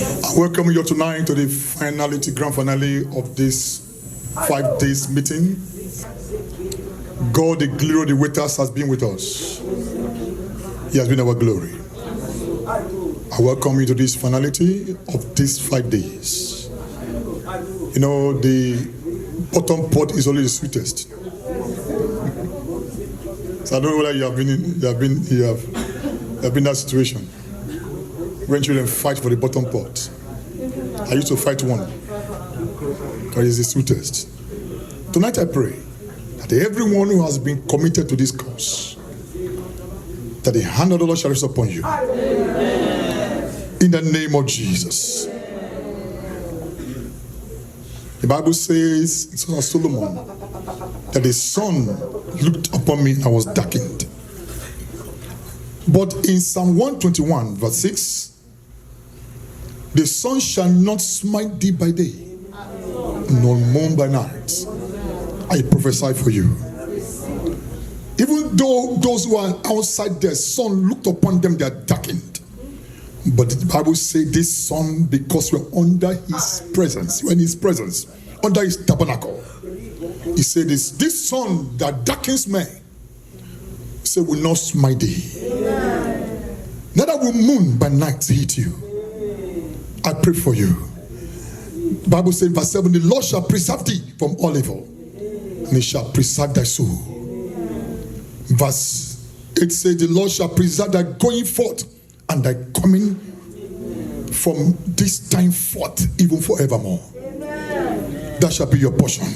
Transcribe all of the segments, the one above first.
I welcome you tonight to the grand finale of this 5 days meeting. God, the glory of the waiters, has been with us. He has been our glory. I welcome you to this finality of these 5 days. You know, the bottom pot is always the sweetest. So I don't know whether you have been in that situation when children fight for the bottom pot. I used to fight one because it's the sweetest. Tonight I pray that everyone who has been committed to this cause, that the hand of the Lord shall rest upon you. In the name of Jesus. The Bible says in Song of Solomon that the sun looked upon me and I was darkened. But in Psalm 121 verse 6, the sun shall not smite thee by day, nor moon by night. I prophesy for you. Even though those who are outside, the sun looked upon them, they are darkened. But the Bible says this sun, because we're under his presence, we're in his presence, under his tabernacle. He said this sun that darkens men, he said, will not smite thee. Neither will moon by night hit you. I pray for you. The Bible says, verse 7, the Lord shall preserve thee from all evil, and he shall preserve thy soul. Verse 8 says, the Lord shall preserve thy going forth and thy coming from this time forth, even forevermore. That shall be your portion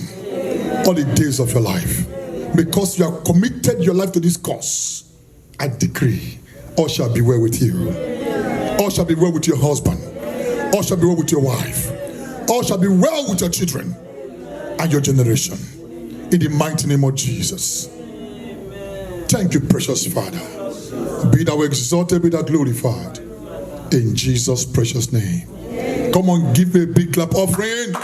all the days of your life. Because you have committed your life to this cause, I decree, all shall be well with you. All shall be well with your husband. All shall be well with your wife. All shall be well with your children and your generation. In the mighty name of Jesus. Thank you, precious Father. Be thou exalted, be thou glorified. In Jesus' precious name. Come on, give me a big clap offering.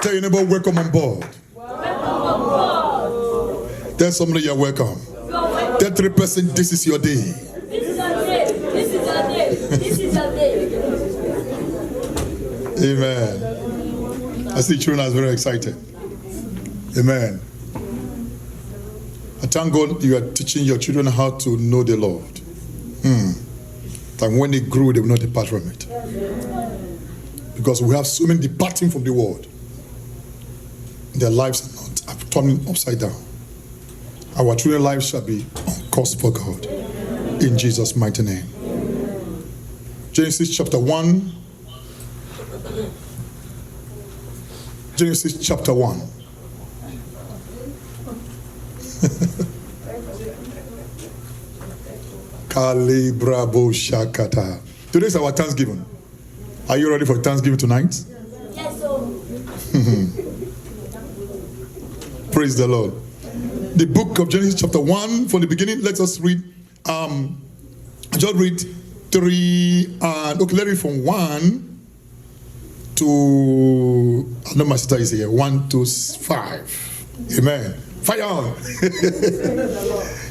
Tell your neighbor, welcome on board. Tell somebody you're welcome. Tell 3 persons, this is your day. This is your day. This is your day. This is your day. Amen. I see children are very excited. Amen. I thank God you are teaching your children how to know the Lord. That when they grow, they will not depart from it. Because we have so many departing from the world. Their lives are turning upside down. Our children's lives shall be on course for God. In Jesus' mighty name. Genesis chapter 1. Genesis chapter 1. Kalibrabo Shakata. Today's our Thanksgiving. Are you ready for Thanksgiving tonight? Yes, sir. Praise the Lord. The book of Genesis chapter 1 from the beginning. Let us read. Just read 3 and okay, let me read from 1 to, I know my sister is here, 1 to 5. Amen. Fire on.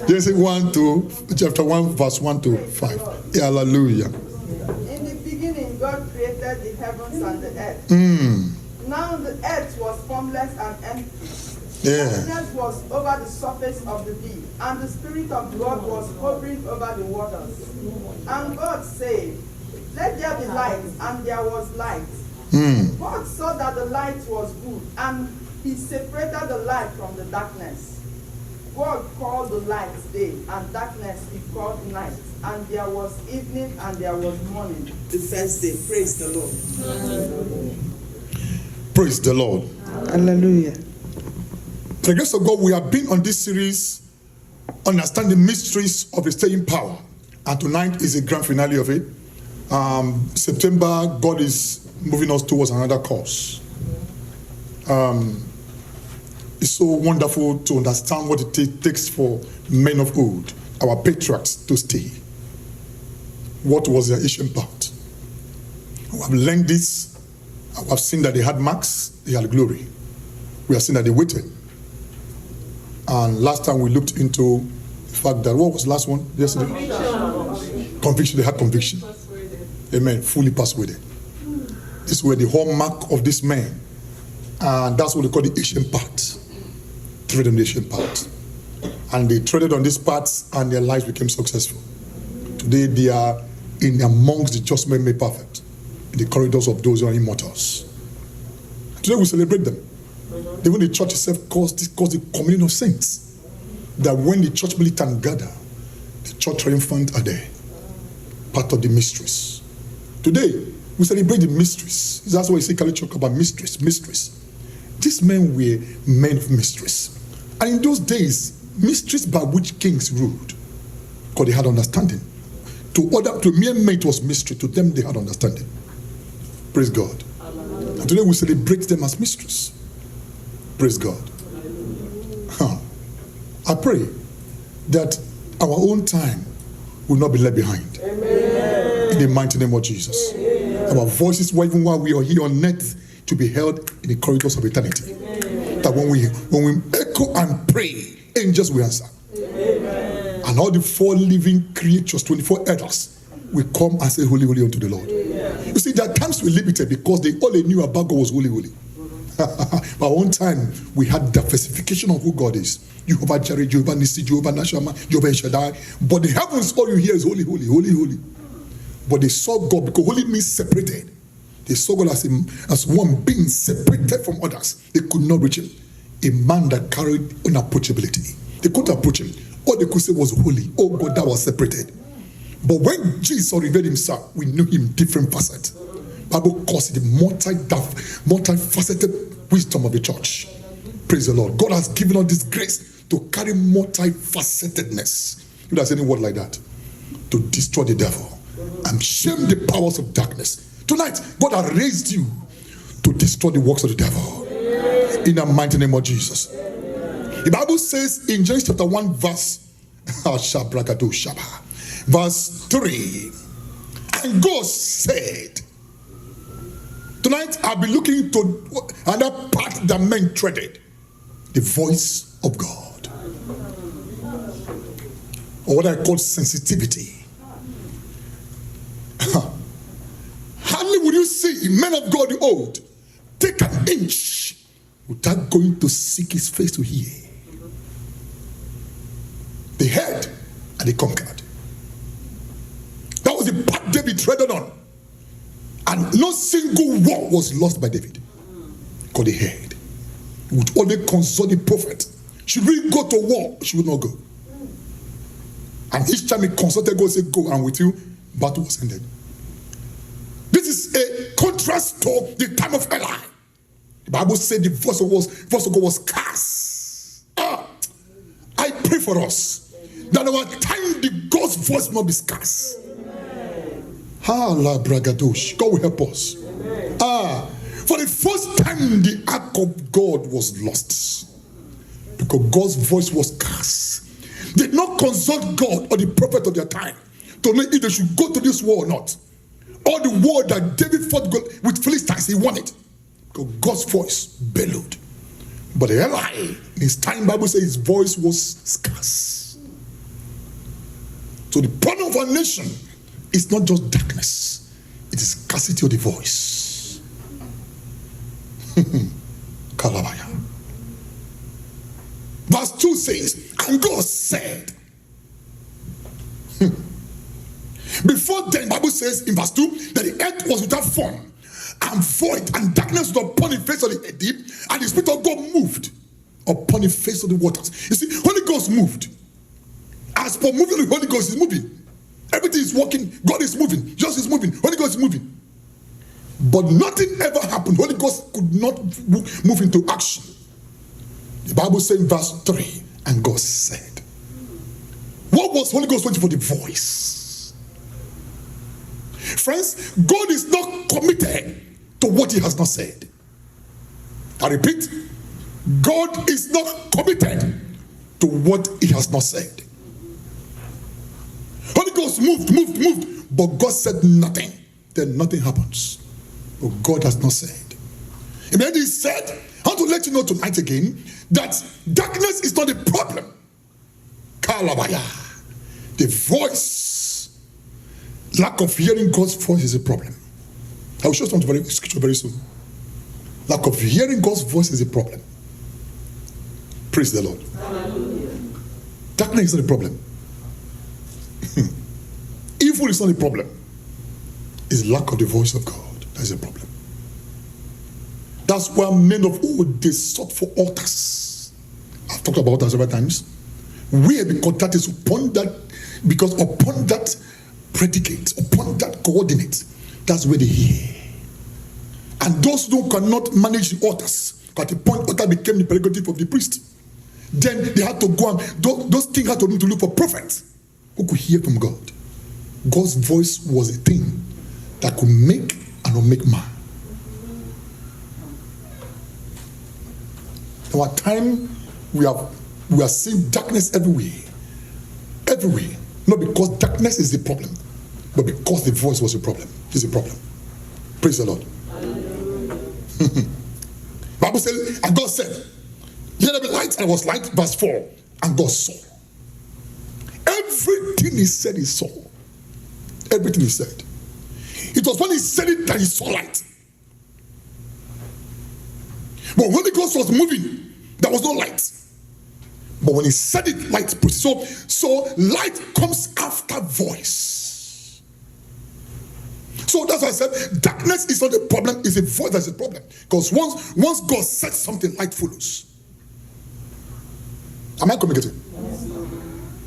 Genesis 1 to chapter 1 verse 1 to 5. Hallelujah. In the beginning, God created the heavens and the earth. Now the earth was formless and empty. Darkness was over the surface of the deep, and the Spirit of God was hovering over the waters. And God said, let there be light, and there was light. God saw that the light was good, and he separated the light from the darkness. God called the light day, and darkness he called night. And there was evening, and there was morning, the first day. Praise the Lord. Praise the Lord. Hallelujah. By the grace of God, we have been on this series, Understanding the Mysteries of the Staying Power. And tonight is the grand finale of it. September, God is moving us towards another course. It's so wonderful to understand what it takes for men of old, our patriarchs, to stay. What was their ancient part? We have learned this. We have seen that they had marks, they had glory. We have seen that they waited. And last time we looked into The fact that, what was the last one yesterday? Conviction. They had conviction. Amen. Fully persuaded. This is where the hallmark of this man, and that's what they call the ancient path. Tread on the ancient path. And they treaded on these paths and their lives became successful. Today they are in amongst the just men made perfect, in the corridors of those who are immortals. Today we celebrate them. Even the church itself calls the communion of saints. That when the church militant gather, the church triumphant are there. Part of the mysteries. Today, we celebrate the mysteries. That's why you see Catholic talk about mysteries. These men were men of mysteries. And in those days, mysteries by which kings ruled, because they had understanding. To mere men it was mystery. To them they had understanding. Praise God. And today we celebrate them as mysteries. Praise God. I pray that our own time will not be left behind. Amen. In the mighty name of Jesus. Amen. Our voices, even while we are here on earth, to be held in the corridors of eternity. Amen. That when we echo and pray, angels will answer. Amen. And all the 4 living creatures, 24 elders, will come and say, holy, holy unto the Lord. Amen. You see, there are times we limited because all they knew about God was holy, holy. But one time we had diversification of who God is. Jehovah Jireh, Jehovah Nissi, Jehovah Nashama, Jehovah Shaddai. But the heavens, all you hear is holy, holy, holy, holy. But they saw God because holy means separated. They saw God as one being separated from others. They could not reach him. A man that carried unapproachability. They couldn't approach him. All they could say was holy. Oh God, that was separated. But when Jesus revealed himself, we knew him different facets. Bible calls it the multifaceted wisdom of the church. Praise the Lord. God has given us this grace to carry multifacetedness. If there's any word like that, to destroy the devil and shame the powers of darkness. Tonight, God has raised you to destroy the works of the devil. In the mighty name of Jesus. The Bible says in James chapter 1 verse 3, and God said, tonight I'll be looking to another path that men treaded, the voice of God, or what I call sensitivity. Hardly would you see men of God the old take an inch without going to seek his face to hear. They heard and they conquered. That was the path David treaded on. And no single war was lost by David. Because he heard. He would only consult the prophet. Should we go to war? She would not go. And each time he consulted God, said, go, and with you, battle was ended. This is a contrast to the time of Eli. The Bible said the voice of God was scarce. I pray for us that our time the God's voice will not be scarce. God will help us. For the first time the ark of God was lost because God's voice was scarce. They did not consult God or the prophet of their time to know if they should go to this war or not. All the war that David fought with Philistines, he won it because God's voice bellowed. But Eli, in his time, Bible says his voice was scarce. So the problem of our nation is not just darkness, it is scarcity of the voice. Kalabaya. Verse 2 says, and God said. Before then, the Bible says in verse 2 that the earth was without form and void, and darkness was upon the face of the deep, and the Spirit of God moved upon the face of the waters. You see, Holy Ghost moved. As for moving, the Holy Ghost is moving. Everything is working. God is moving. Jesus is moving. Holy Ghost is moving. But nothing ever happened. Holy Ghost could not move into action. The Bible says in verse 3, and God said. What was Holy Ghost waiting for? The voice. Friends, God is not committed to what he has not said. I repeat, God is not committed to what he has not said. Holy Ghost moved, but God said nothing. Then nothing happens. But God has not said. And then he said, I want to let you know tonight again that darkness is not a problem. The voice, lack of hearing God's voice is a problem. I will show some scripture very soon. Lack of hearing God's voice is a problem. Praise the Lord. Hallelujah. Darkness is not a problem. Evil is not a problem. It's lack of the voice of God. That's a problem. That's why men of old, they sought for altars. I've talked about that several times. Where, because that is upon that, because upon that predicate, upon that coordinate, that's where they hear. And those who cannot manage the altars, at the point altar became the prerogative of the priest. Then they had to go and those things had to look for prophets who could hear from God. God's voice was a thing that could make and unmake man. Our time we are seeing darkness everywhere. Everywhere. Not because darkness is the problem, but because the voice was a problem. It's a problem. Praise the Lord. Bible says, and God said, let there be light, and it was light, verse 4. And God saw. Everything he said he saw. Everything he said. It was when he said it that he saw light. But when the ghost was moving, there was no light. But when he said it, light proceeded. So light comes after voice. So that's why I said darkness is not a problem, it's a voice that's a problem. Because once God says something, light follows. Am I communicating? Yes.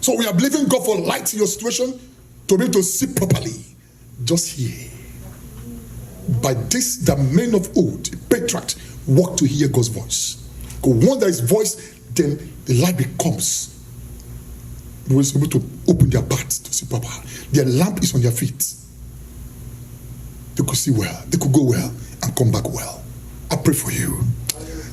So we are believing God for light in your situation to be able to see properly. Just hear. By this, the men of old, the patriarch, walk to hear God's voice. Because once there is voice, then the light becomes. They will be able to open their path to see proper. Their lamp is on their feet. They could see well, they could go well and come back well. I pray for you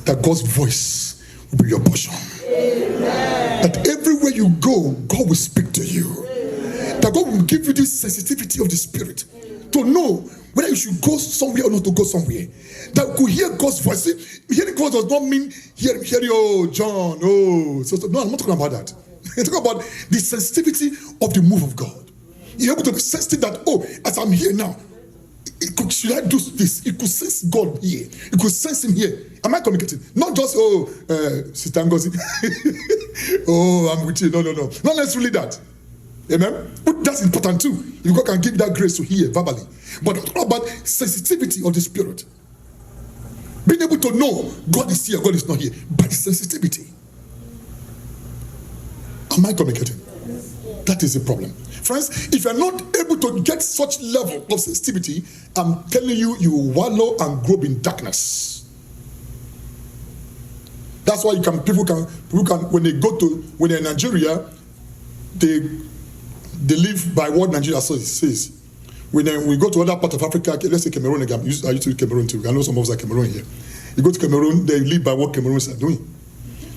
that God's voice will be your portion. Amen. That everywhere you go, God will speak to you. Amen. That God will give you this sensitivity of the spirit to know whether you should go somewhere or not to go somewhere. That you could hear God's voice. See, hearing God's does not mean hearing, oh, John, oh. No, I'm not talking about that. I'm talking about the sensitivity of the move of God. You're able to be sensitive that, oh, as I'm here now, should I do this? You could sense God here. You could sense him here. Am I communicating? Not just, Sister Ngozi. Oh, I'm with you. No. Not necessarily that. Amen? But that's important too. If God can give that grace to hear verbally. But I'm talking about sensitivity of the spirit. Being able to know God is here, God is not here. By sensitivity. Am I communicating? That is the problem. Friends, if you're not able to get such level of sensitivity, I'm telling you, you will wallow and grow in darkness. That's why people can when they're in Nigeria, they live by what Nigeria says. When we go to other part of Africa, let's say Cameroon again. I used to do Cameroon too. I know some of us are Cameroon here. You go to Cameroon, they live by what Cameroons are doing.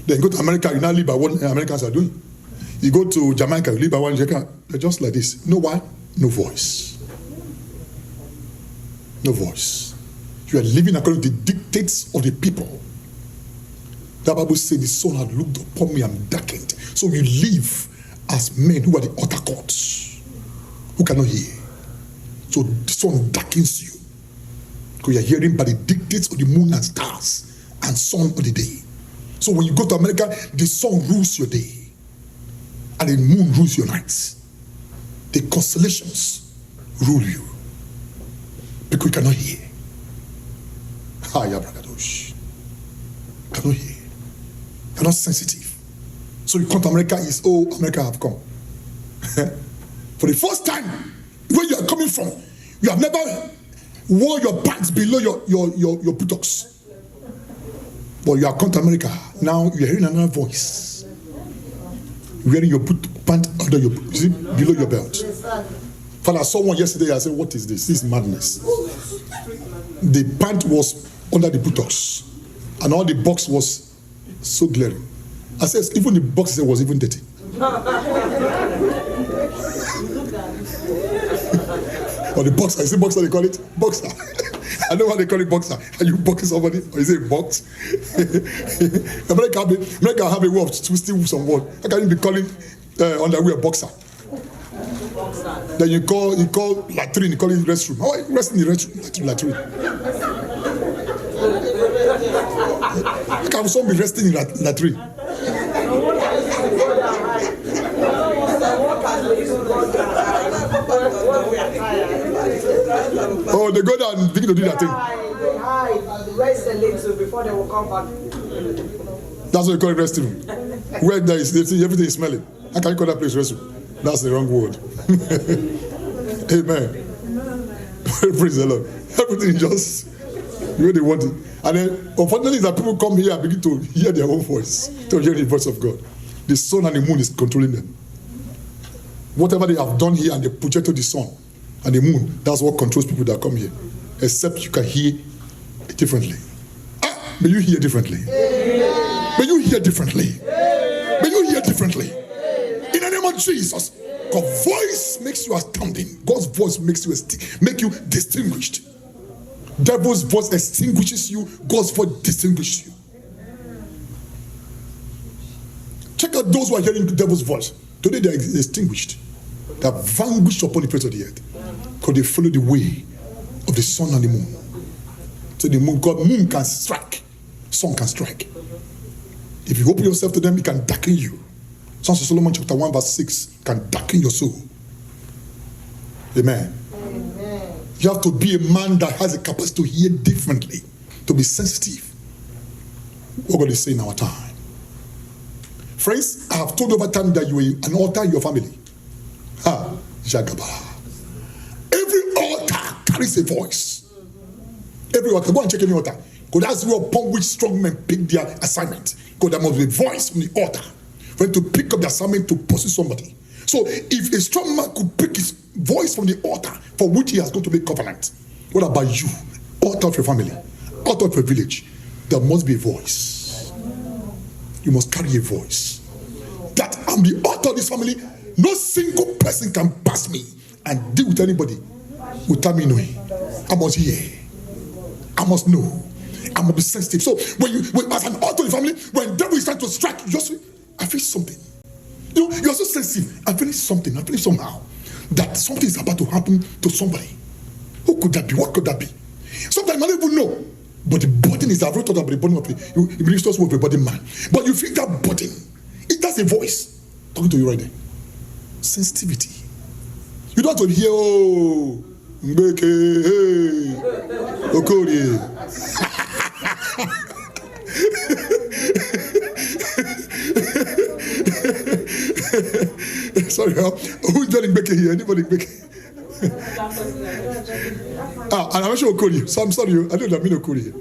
Then you go to America, you now live by what Americans are doing. You go to Jamaica, you live by one Jamaica. They're just like this. No why? No voice. No voice. You are living according to the dictates of the people. The Bible says the sun had looked upon me and darkened. So you live as men who are the outer courts, who cannot hear. So the sun darkens you. Because you are hearing by the dictates of the moon and stars and sun of the day. So when you go to America, the sun rules your day. And the moon rules your nights. The constellations rule you. Because you cannot hear. Cannot hear. You're not sensitive. So you come to America, America have come. For the first time, where you are coming from, you have never worn your pants below your buttocks. But you are come to America, now you are hearing another voice. Wearing your pant under below your belt. Father, I saw one yesterday. I said, "What is this? This is madness." The pant was under the buttocks, and all the box was so glaring. I said, even the box was even dirty. Or the boxer, is it boxer they call it? Boxer. I know how they call it boxer. Are you boxing somebody? Or is it box? America have a way of twisting some word. How can you be calling underwear boxer. Then you call latrine, you call it restroom. How are you resting in the restroom? Latrine. Can someone be resting in latrine? Oh, they go down and begin to do that thing. They hide, rest a little before they will come back. That's what you call it restroom. Where there is, everything is smelling. How can you call that place restroom? That's the wrong word. Amen. Praise the Lord. Everything is just the way they want it. And then, unfortunately, that people come here and begin to hear their own voice, to hear the voice of God. The sun and the moon is controlling them. Whatever they have done here and they projected the sun and the moon, that's what controls people that come here. Except you can hear differently. May you hear differently. May you hear differently. May you hear differently. In the name of Jesus. God's voice makes you astounding. God's voice makes you distinguished. Devil's voice extinguishes you. God's voice distinguishes you. Check out those who are hearing the devil's voice. Today they are extinguished. They are vanquished upon the face of the earth. Because they follow the way of the sun and the moon. So the moon can strike. Sun can strike. If you open yourself to them, it can darken you. Songs of Solomon chapter 1 verse 6 can darken your soul. Amen. Amen. You have to be a man that has the capacity to hear differently, to be sensitive. What God is saying in our time. Friends, I have told you over time that you are an altar in your family. Jagaba. Every altar carries a voice. Every altar. Go and check any altar. Because that's upon which strong men pick their assignment. Because there must be a voice from the altar for him to pick up the assignment to pursue somebody. So if a strong man could pick his voice from the altar for which he has gone to make covenant, what about you? Altar of your family, altar of your village, there must be a voice. You must carry a voice. That I'm the altar of this family. No single person can pass me and deal with anybody without me knowing. I must hear. I must know. I must be sensitive. So when as an altar of the family, when devil is trying to strike, you just I feel something. You know, you're so sensitive. I feel something. I feel somehow that something is about to happen to somebody. Who could that be? What could that be? Sometimes I don't even know. But the burden is, I've thought about the burden of it. You believe just with a burden man. But you feel that burden. It has a voice talking to you right there. Sensitivity. You don't have to hear, oh, Mbeke, hey, Okori. Sorry, who's telling Mbeke here? Anybody Mbeke? And I'm sure Okori. So I'm sorry, I don't mean Okori.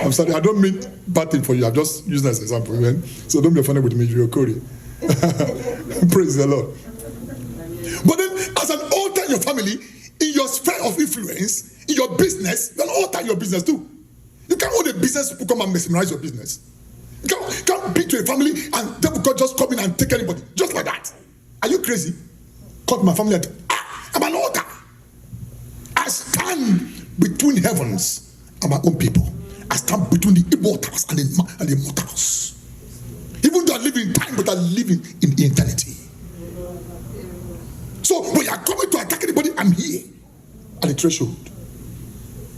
I'm sorry, I don't mean bad thing for you. I'm just using that as an example, man. So don't be offended with me, you're Okori. Praise the Lord. But then, as an altar in your family, in your sphere of influence, in your business, you're an altar in your business too. You can't own a business, people come and mesmerize your business. You can't be to a family and devil God just come in and take anybody, just like that. Are you crazy? Come to my family and I'm an altar. I stand between heavens and my own people. I stand between the immortals and the mortals. Even though I live in time, but I live in eternity. So when you are coming to attack anybody, I'm here at the threshold.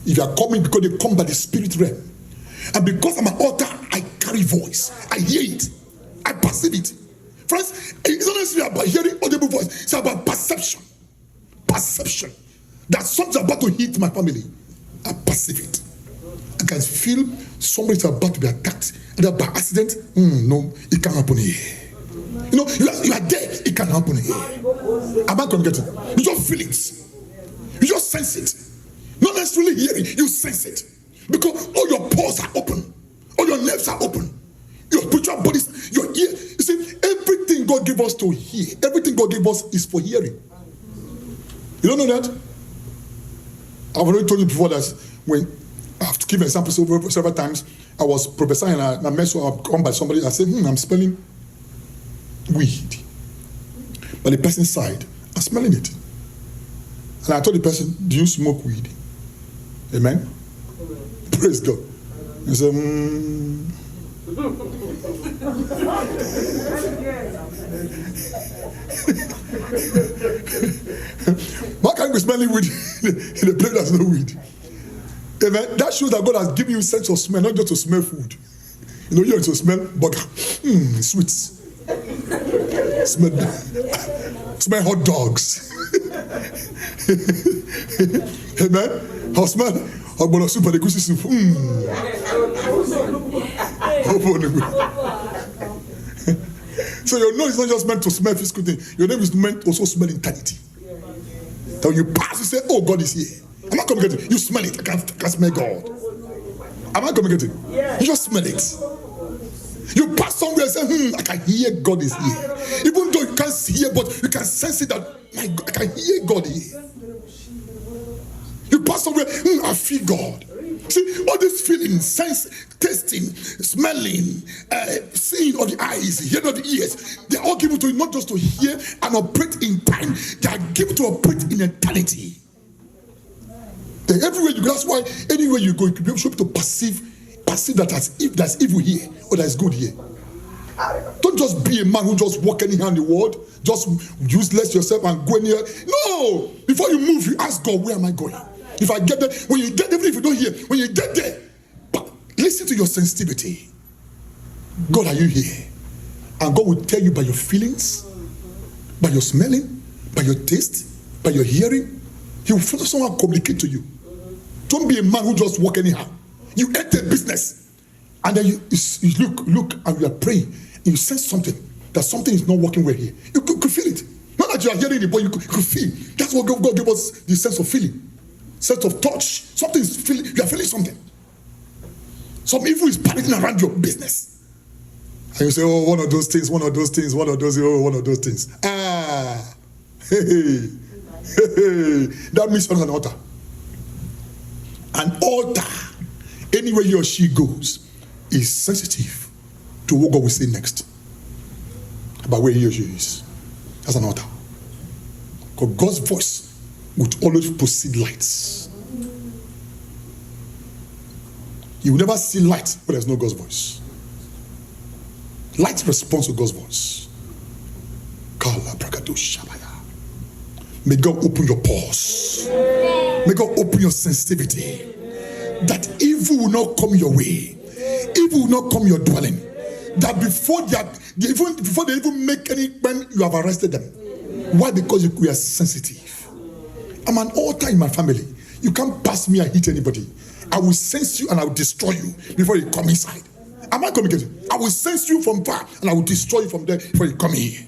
If you are coming because they come by the spirit realm, and because I'm an altar, I carry voice. I hear it. I perceive it. Friends, it's not necessarily about hearing audible voice. It's about perception. Perception. That something's about to hit my family. I perceive it. I can feel somebody's about to be attacked. Either by accident. No, it can't happen here. You know, you are there. It can happen here. Am I communicating? You just feel it. You just sense it. Not necessarily hearing, you sense it. Because all your pores are open. All your nerves are open. Your spiritual bodies, your ear. You see, everything God gave us to hear, everything God gave us is for hearing. You don't know that? I've already told you before that when I have to give examples several times. I was prophesying and I met come by somebody. I said, I'm smelling weed. But the person sighed, I'm smelling it. And I told the person, do you smoke weed? Amen? Praise God. He said, Why can't you be smelling weed in a place that's no weed? Amen. That shows that God has given you a sense of smell, not just to smell food. You know, you have to smell burger, sweets. Smell hot dogs. Amen. I'll smell a soup and a goosey soup. So your nose is not just meant to smell physical thing. Your nose is meant to also smell eternity. So you pass, you say, oh, God is here. Am I communicating? You smell it. I can smell God. Am I communicating? You just smell it. You pass somewhere and say, I can hear God is here. Even though you can't hear, but you can sense it that my God, I can hear God here. You pass somewhere, I feel God. See, all these feelings, sense, tasting, smelling, seeing of the eyes, hearing of the ears, they're all given to you not just to hear and operate in time, they are given to operate in eternity. Everywhere you go, that's why anywhere you go, you can be able to perceive that as if there's evil here or there's good here. Don't just be a man who just walk anyhow in the world, just useless yourself and go anywhere. No! Before you move, you ask God, where am I going? If I get there, when you get there, even if you don't hear, when you get there, but listen to your sensitivity. God, are you here? And God will tell you by your feelings, by your smelling, by your taste, by your hearing. He will somehow communicate to you. Don't be a man who just walk anyhow. You enter business, and then you look, and you are praying, and you sense something, that something is not working well here. You could feel it. Not that you are hearing it, but you could feel. That's what God gave us, the sense of feeling. Sense of touch. Something is feeling, you are feeling something. Some evil is panicking around your business. And you say, oh, one of those things. That means on an altar. An altar, anywhere he or she goes, is sensitive to what God will say next about where he or she is. That's an altar. Because God's voice would always proceed lights. You will never see light where there's no God's voice. Light responds to God's voice. May God open your pores. May God open your sensitivity. That evil will not come your way. Evil will not come your dwelling. That before they even make any plan, you have arrested them. Why? Because we are sensitive. I'm an altar in my family. You can't pass me and hit anybody. I will sense you and I will destroy you before you come inside. Am I communicating? I will sense you from far and I will destroy you from there before you come here.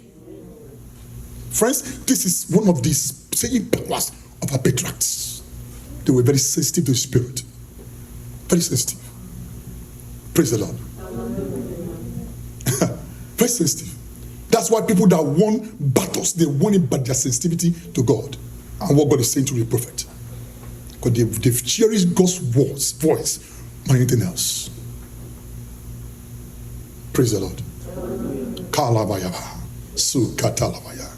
Friends, this is one of these saying powers of our patriarchs. They were very sensitive to the spirit. Very sensitive. Praise the Lord. Very sensitive. That's why people that won battles, they won it by their sensitivity to God and what God is saying to the prophet. Because they've cherished God's voice more than anything else. Praise the Lord. Kalabayaba. Sukatalabaya.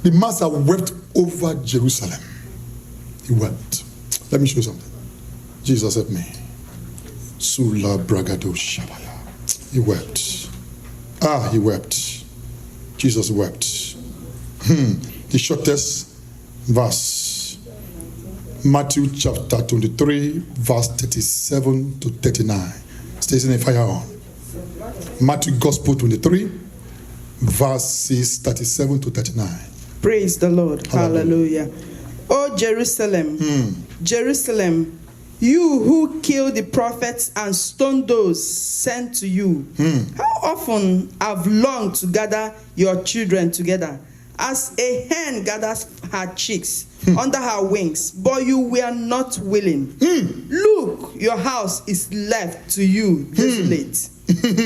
The master wept over Jerusalem. He wept. Let me show you something. Jesus help me. Sula bragado shabaya. He wept. He wept. Jesus wept. The shortest verse. Matthew chapter 23, verse 37 to 39. Stays in the fire on. Matthew Gospel 23, verses 37 to 39. Praise the Lord. Hallelujah. Oh, Jerusalem, Jerusalem, you who kill the prophets and stone those sent to you. How often I've longed to gather your children together, as a hen gathers her chicks under her wings, but you were not willing. Look, your house is left to you desolate.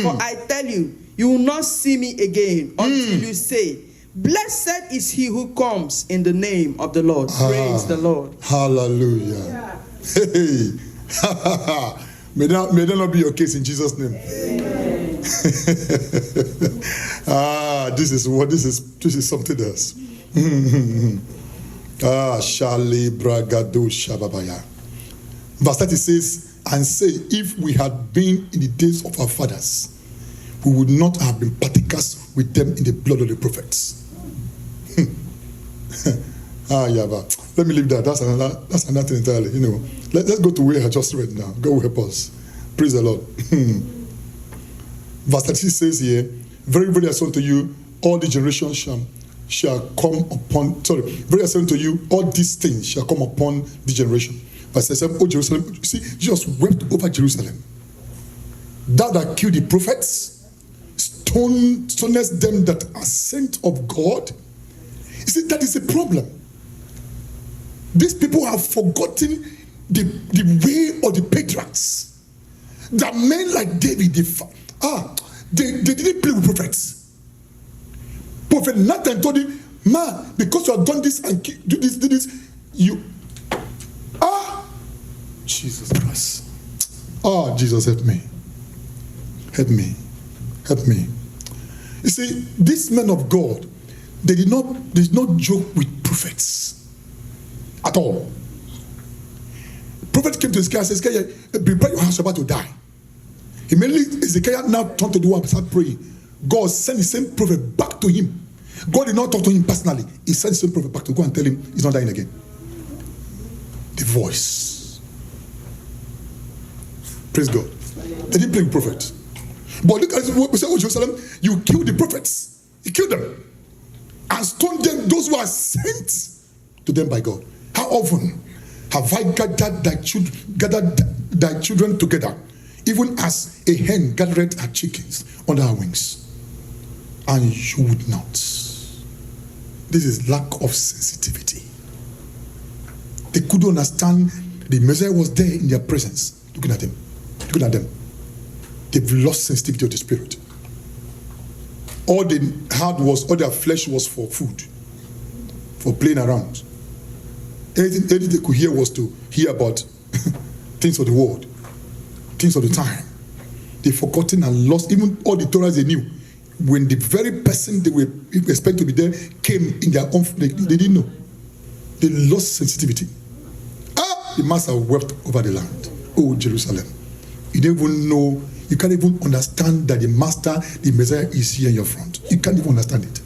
For I tell you, you will not see me again until you say, blessed is he who comes in the name of the Lord. Praise the Lord. Hallelujah. Hey. May that not be your case in Jesus' name. This is something else. Shali bragado shababaya. Verse 30 says, and say, if we had been in the days of our fathers, we would not have been partakers with them in the blood of the prophets. Yeah, but let me leave that. That's another thing entirely. Let's go to where I just read now. God will help us. Praise the Lord. Verse 36 says here, very, very I say unto you, all the generations shall come upon, very I say unto you, all these things shall come upon the generation. Verse 37, oh Jerusalem, you see, Jesus wept over Jerusalem. Thou that killed the prophets, stonest them that are sent of God. You see, that is a problem. These people have forgotten the way of the patriarchs. That men like David, they didn't play with prophets. Prophet Nathan told him, man, because you have done this and do this, Jesus Christ. Jesus, help me. Help me. Help me. You see, these men of God, they did not joke with prophets at all. Prophet came to Ezekiel and said, Ezekiel, prepare your house, you're about to die. Immediately, Ezekiel now turned to the one and started praying. God sent the same prophet back to him. God did not talk to him personally. He sent the same prophet back to go and tell him he's not dying again. The voice. Praise God. They didn't play with prophets. But look at what we say, oh Jerusalem, you killed the prophets. You killed them. And stoned them, those who are sent to them by God. How often have I gathered thy children together, even as a hen gathered her chickens under her wings, and you would not? This is lack of sensitivity. They couldn't understand the Messiah was there in their presence, looking at them. They've lost sensitivity of the spirit. All they had was, all their flesh was for food, for playing around. Anything they could hear was to hear about things of the world, things of the time. They've forgotten and lost even all the Torahs they knew. When the very person they were expected to be there came in their own, they didn't know. They lost sensitivity. The master wept over the land. Oh, Jerusalem. You don't even know, you can't even understand that the master, the Messiah is here in your front. You can't even understand it.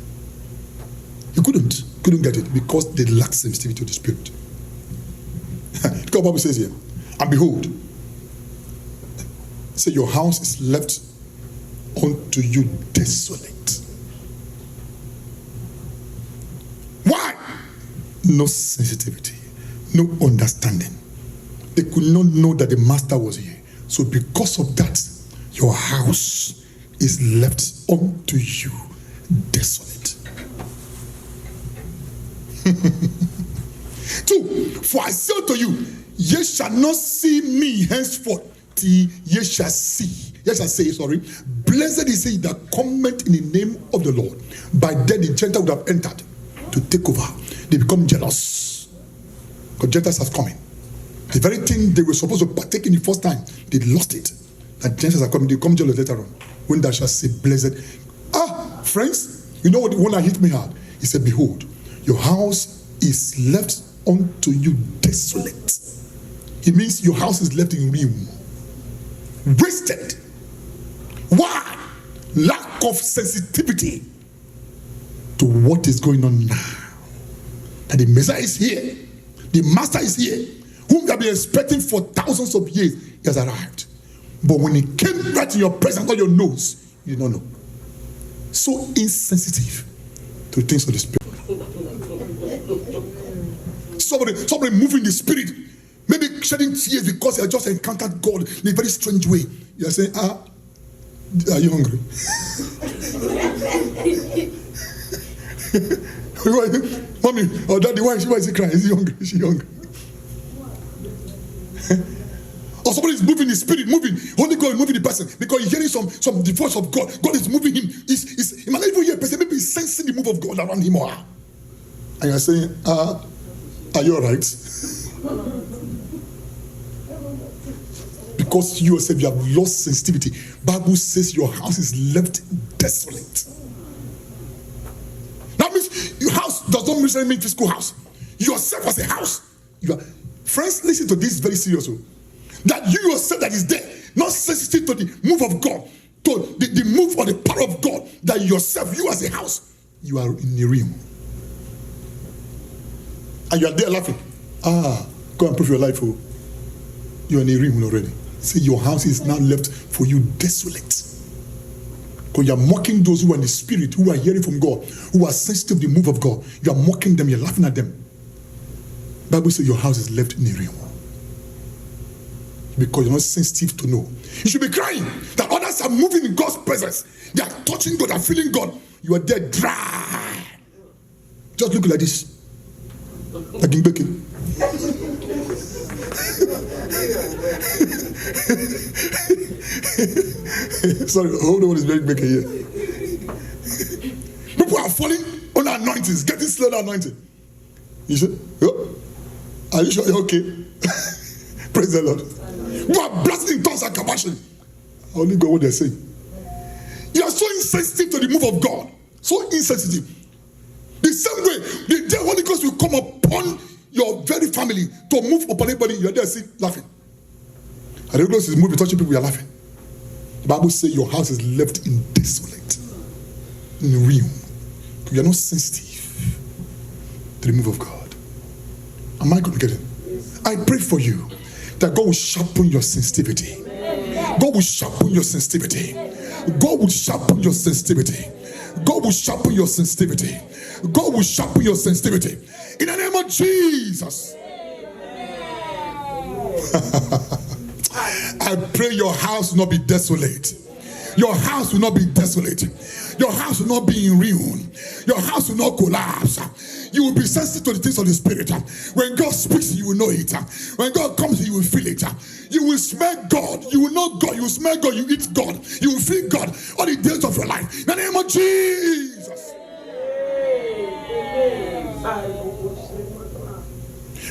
You couldn't get it because they lack sensitivity to the spirit. Look what the Bible says here. And behold, say your house is left unto you desolate. Why? No sensitivity, no understanding. They could not know that the master was here. So because of that, your house is left unto you desolate. 2, for I say unto you, ye shall not see me henceforth till ye shall see. Ye shall say, blessed is he that cometh in the name of the Lord. By then the Gentile would have entered to take over. They become jealous. Because Gentiles have come in. The very thing they were supposed to partake in the first time, they lost it. And Gentiles are coming, they become jealous later on. When thou shalt say, blessed. Friends, you know what the one that hit me hard? He said, behold, your house is left unto you desolate. It means your house is left in ruin. Wasted. Why? Lack of sensitivity to what is going on now. And the Messiah is here. The Master is here. Whom they have been expecting for thousands of years, he has arrived. But when he came right in your presence, on your nose, you did not know. So insensitive to the things of the spirit. Somebody moving the spirit, maybe shedding tears because they have just encountered God in a very strange way. You are saying, are you hungry? Mommy or daddy, why is he crying? Is he hungry? Is she hungry? Or somebody is moving the spirit, moving. Holy God is moving the person because he's hearing some the voice of God. God is moving him. He might not even hear a person, maybe he's sensing the move of God around him or her. And you're saying, are you all right? Because you yourself, you have lost sensitivity. Bible says your house is left desolate. That means your house does not necessarily mean physical house. Yourself as a house. Friends, listen to this very seriously. That you yourself that is there, not sensitive to the move of God, to the move or the power of God, that yourself, you as a house, you are in the realm. And you are there laughing. Go and prove your life. Oh. You are in the realm already. See, your house is now left for you desolate. Because you are mocking those who are in the spirit, who are hearing from God, who are sensitive to the move of God. You are mocking them, you're laughing at them. The Bible says your house is left in the realm. Because you're not sensitive to know. You should be crying that others are moving in God's presence. They are touching God, they are feeling God. You are there dry. Just look like this. Like in baking. Sorry, hold on, what is baking here? People are falling on anointings, getting slow on anointing. You say, oh, are you sure you're okay? Praise the Lord. You are blasting in tongues and kabashing. I only got what they're saying. You are so insensitive to the move of God. So insensitive. The same way, the Holy Ghost will come upon your very family to move upon anybody. You are there sitting laughing. And the Holy Ghost is moving, touching people, you are laughing. The Bible says your house is left in desolate, in realm. You are not sensitive to the move of God. Am I communicating? I pray for you that God will sharpen your sensitivity. God will sharpen your sensitivity. God will sharpen your sensitivity. God will sharpen your sensitivity. God will sharpen your sensitivity. In the name of Jesus. I pray your house will not be desolate. Your house will not be desolate. Your house will not be in ruin. Your house will not collapse. You will be sensitive to the things of the Spirit. When God speaks, you will know it. When God comes, you will feel it. You will smell God. You will know God. You will smell God. You eat God. You will feel God all the days of your life. In the name of Jesus.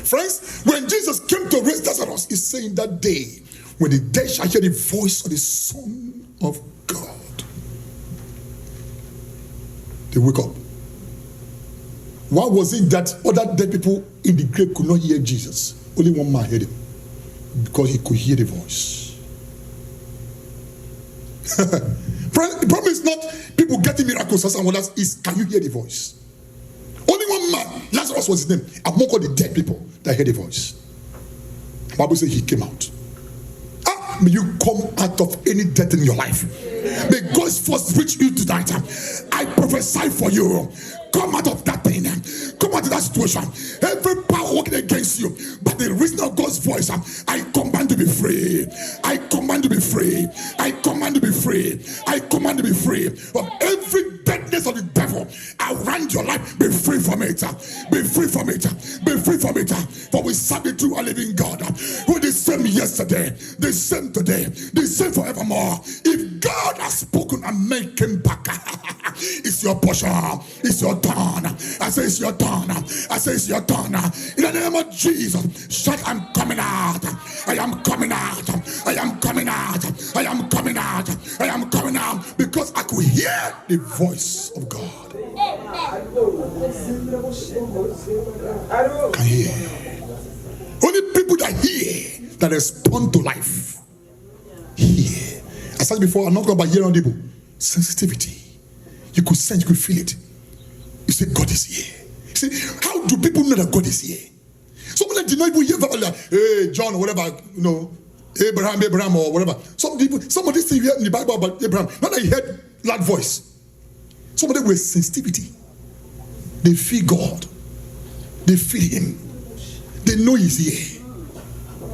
Friends, when Jesus came to raise Lazarus, he's saying that day, when the dead shall hear the voice of the Son of God, they wake up. Why was it that other dead people in the grave could not hear Jesus? Only one man heard him, because he could hear the voice. Friends, the problem is not people getting miracles and wonders, is can you hear the voice? Only one man, Lazarus was his name, among all the dead people that heard the voice. The Bible says he came out. May you come out of any death in your life. May God's force reach you tonight. I prophesy for you. Come out of that thing. Come out of that situation. Every power working against you, but the reason of God's voice, I command to be free. I command to be free. I command to be free. I command to be free from every deadness of the devil around your life. Be free from it. Be free from it. Be free from it. For we serve the true and living God, who the same yesterday, the same today, the same forevermore. If God has spoken and make him back, it's your portion. It's your turn. I say it's your turn. I say it's your turn. In the name of Jesus, shout, I'm coming out. I am coming out. I am coming out. I am coming out. I am coming out, because I could hear the voice of God. Can hear. Only people that hear, that respond to life, hear. I said before, I'm not talking about hearing people. Sensitivity. You could sense, you could feel it. You say, God is here. You say, how do people know that God is here? Someone did not even hear about, hey, John, or whatever, you know, Abraham, or whatever. Some of these things you hear in the Bible about Abraham, not that he heard loud voice. Some of them were sensitivity. They feel God. They feel him. They know he's here.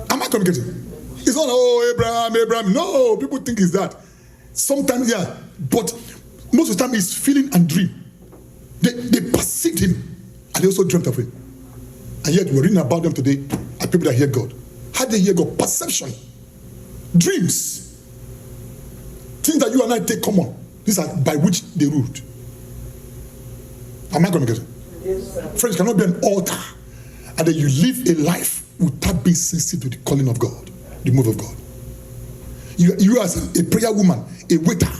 Am I communicating? It's not, oh, Abraham. No, people think it's that. Sometimes, yeah, but most of the time it's feeling and dream. They perceived him, and they also dreamt of him. And yet we're reading about them today, and people that hear God. How do they hear God? Perception. Dreams. Things that you and I take common. These are by which they ruled. Am I communicating? Yes, sir. Friends, cannot be an altar, and then you live a life without being sensitive to the calling of God, the move of God. You as a prayer woman, a waiter,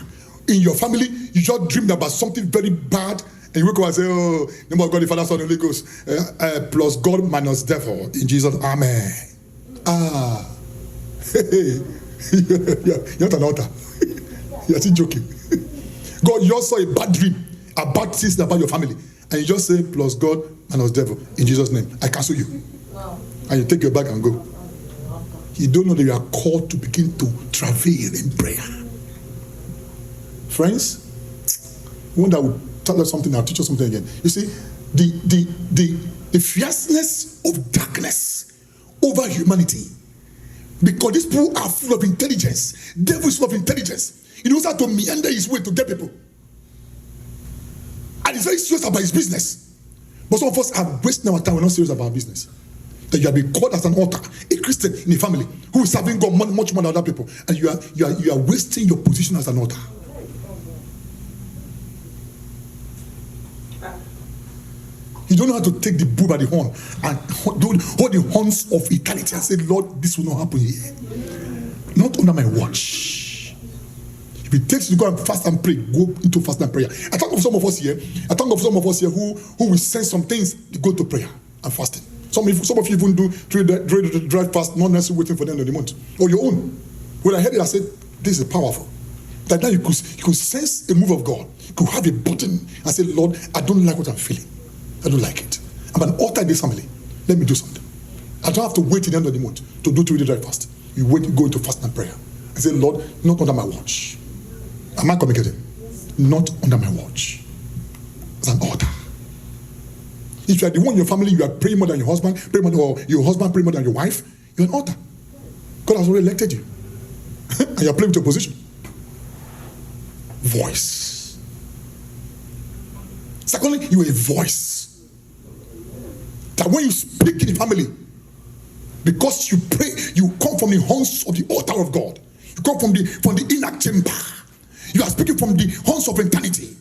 in your family, you just dreamed about something very bad, and you wake up and say, oh, name of God, the Father, Son, and Holy Ghost, plus God minus devil, in Jesus, amen. You're not an altar. You're still joking. God, you just saw a bad dream, a bad things about your family, and you just say, plus God minus devil, in Jesus' name, I cancel you. And you take your bag and go. You don't know that you are called to begin to travail in prayer. Friends, one that will tell us something, I'll teach us something again. You see, the fierceness of darkness over humanity, because these people are full of intelligence. Devil is full of intelligence. He knows how to meander his way to get people. And he's very serious about his business. But some of us are wasting our time. We're not serious about our business. That you have been called as an altar, a Christian in a family who is serving God much more than other people, and you are wasting your position as an altar. You don't know how to take the bull by the horn and hold the horns of eternity and say, Lord, this will not happen here. Not under my watch. If it takes you to go and fast and pray, go into fast and prayer. I talk of some of us here. Who will sense some things to go to prayer and fasting. Some of you even do dry fast, not necessarily waiting for the end of the month. Or your own. When I heard it, I said, this is powerful. That now you could sense a move of God. You could have a button and say, Lord, I don't like what I'm feeling. I don't like it. I'm an altar in this family. Let me do something. I don't have to wait till the end of the month to do 3 days dry fast. You wait, you go into fast and prayer. I say, Lord, not under my watch. Am I communicating? Not under my watch. It's an altar. If you are the one in your family, you are praying more than your husband, or your husband praying more than your wife, you're an altar. God has already elected you. And you're playing with your position. Voice. Secondly, you are a voice. That when you speak in the family, because you pray, you come from the horns of the altar of God. You come from the inner chamber. You are speaking from the horns of eternity.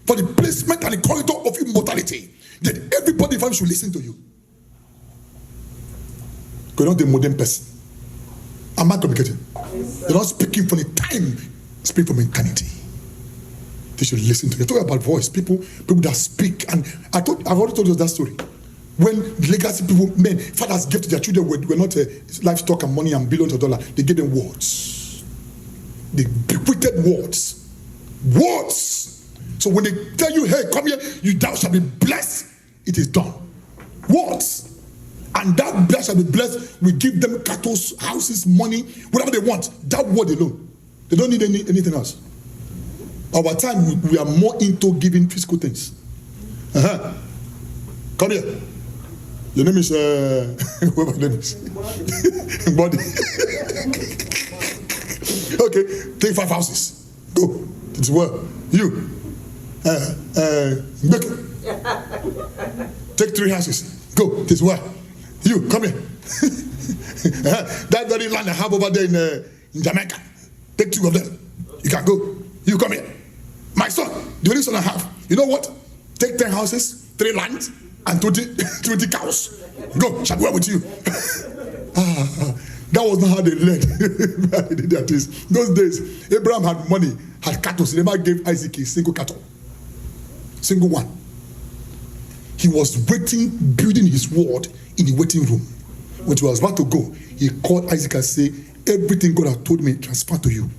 For the placement and the corridor of immortality. That everybody in family should listen to you. You're not the modern person. Am I communicating? You're not speaking from the time, speak from eternity. They should listen to you. Talk about voice. People that speak. And I've already told you that story. When legacy people, men, fathers gave to their children were not livestock and money and billions of dollars. They gave them words. They bequeathed words. Words. So when they tell you, hey, come here, thou shalt be blessed, it is done. Words. And that blessed shall be blessed. We give them cattle, houses, money, whatever they want. That word alone. They don't need anything else. Our time, we are more into giving physical things. Come here. Your name is, whatever your name is. Body. Okay, take 5 houses. Go. It's well. You. Take 3 houses. Go. This way. You come here. That very land I have over there in Jamaica. Take 2 of them. You can go. You come here. My son, the only son I have. You know what? Take 10 houses, 3 lands, and 20 cows. Go. Shall go with you. That was not how they led. That is. Those days, Abraham had money, had cattle. So they never gave Isaac a single cattle. Single one. He was waiting, building his word in the waiting room. When he was about to go, he called Isaac and said, everything God had told me, transfer to you.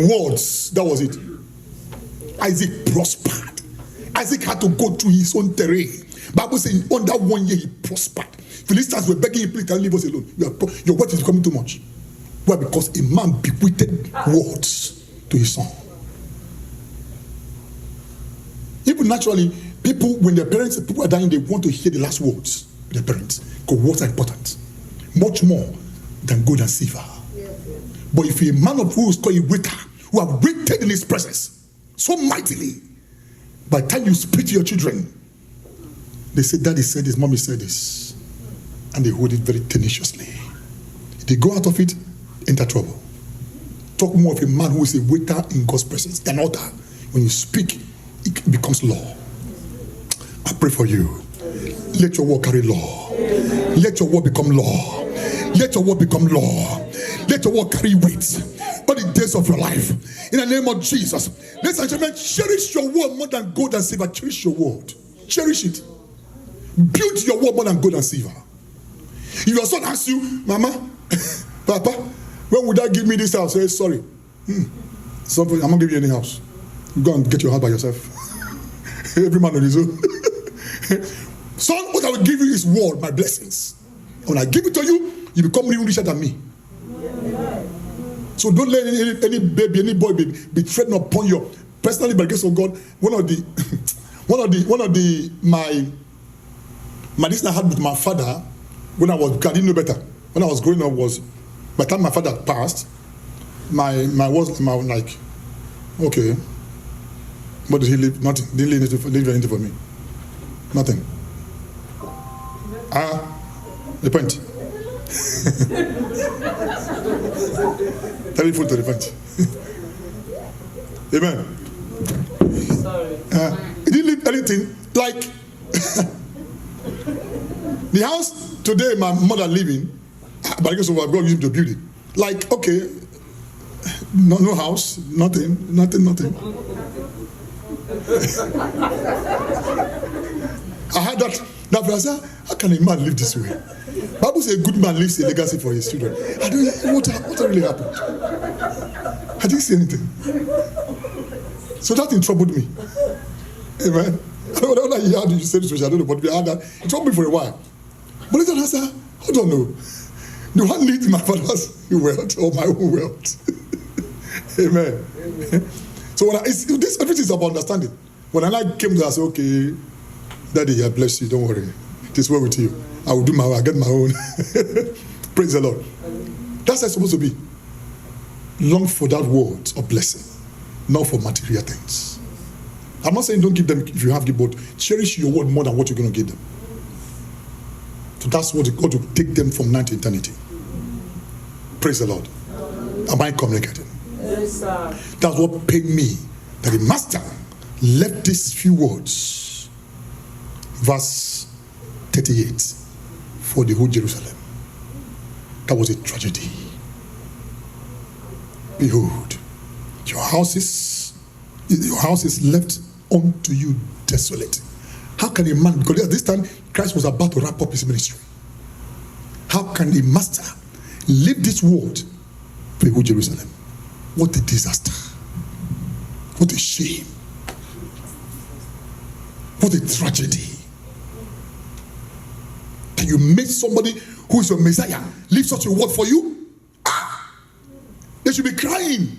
Words. That was it. Isaac prospered. Isaac had to go through his own terrain. Bible says under 1 year he prospered. Philistines were begging him, please can leave us alone. Your word is becoming too much. Why? Because a man bequeathed words to his son. Even naturally, people, when people are dying, they want to hear the last words of their parents. Because words are important. Much more than gold and silver. But if you're a man of who is called a waiter, who have waited in his presence so mightily, by the time you speak to your children, they say, Daddy said this, Mommy said this. And they hold it very tenaciously. If they go out of it, enter trouble. Talk more of a man who is a waiter in God's presence, an altar. When you speak, it becomes law. I pray for you. Let your word carry law. Let your word become law. Let your word become law. Let your word carry weight all the days of your life. In the name of Jesus. Ladies and gentlemen, cherish your word more than gold and silver. Cherish your word. Cherish it. Build your word more than gold and silver. If your son asks you, Mama, Papa, when would I give me this house? Say, sorry, Something, I'm not giving you any house. You go and get your house by yourself. Every man on his own. Son, what I will give you is word, my blessings. When I give it to you, you become even richer than me. So don't let any baby, any boy be threatened upon you. Personally, by the grace of God, one of the my listener had with my father when I didn't know better. When I was growing up was by the time my father passed, my like, okay, what did he leave? Nothing. Didn't leave anything for me. Nothing. Repent. Tell your food to repent. Amen. He didn't leave anything. Like the house today my mother living, by the grace of God used him to build it. Like, okay, no house, nothing. I had that I said, how can a man live this way? Bible says a good man leaves a legacy for his children. I don't what really happened? I didn't see anything. So that thing troubled me. Amen. I don't know that you had you said this, I don't know, but we had that. It troubled me for a while. But later I said, I don't know. Do I need my father's wealth or my own wealth? Amen. So when everything is about understanding. When I came there, I said, okay, Daddy, I bless you, don't worry. It is well with you. I will do my own, I'll get my own. Praise the Lord. That's how it's supposed to be. Long for that word of blessing, not for material things. I'm not saying don't give them if you have gift, but cherish your word more than what you're going to give them. So that's what God will take them from now to eternity. Praise the Lord. Am I communicating? Yes, sir. That's what paid me, that the master left these few words. Verse 38 for the whole Jerusalem. That was a tragedy. Behold, your house is left unto you desolate. How can a man, because at this time Christ was about to wrap up his ministry, how can a master leave this world for the whole Jerusalem? What a disaster. What a shame. What a tragedy. That you made somebody who is your Messiah leave such a word for you? They should be crying.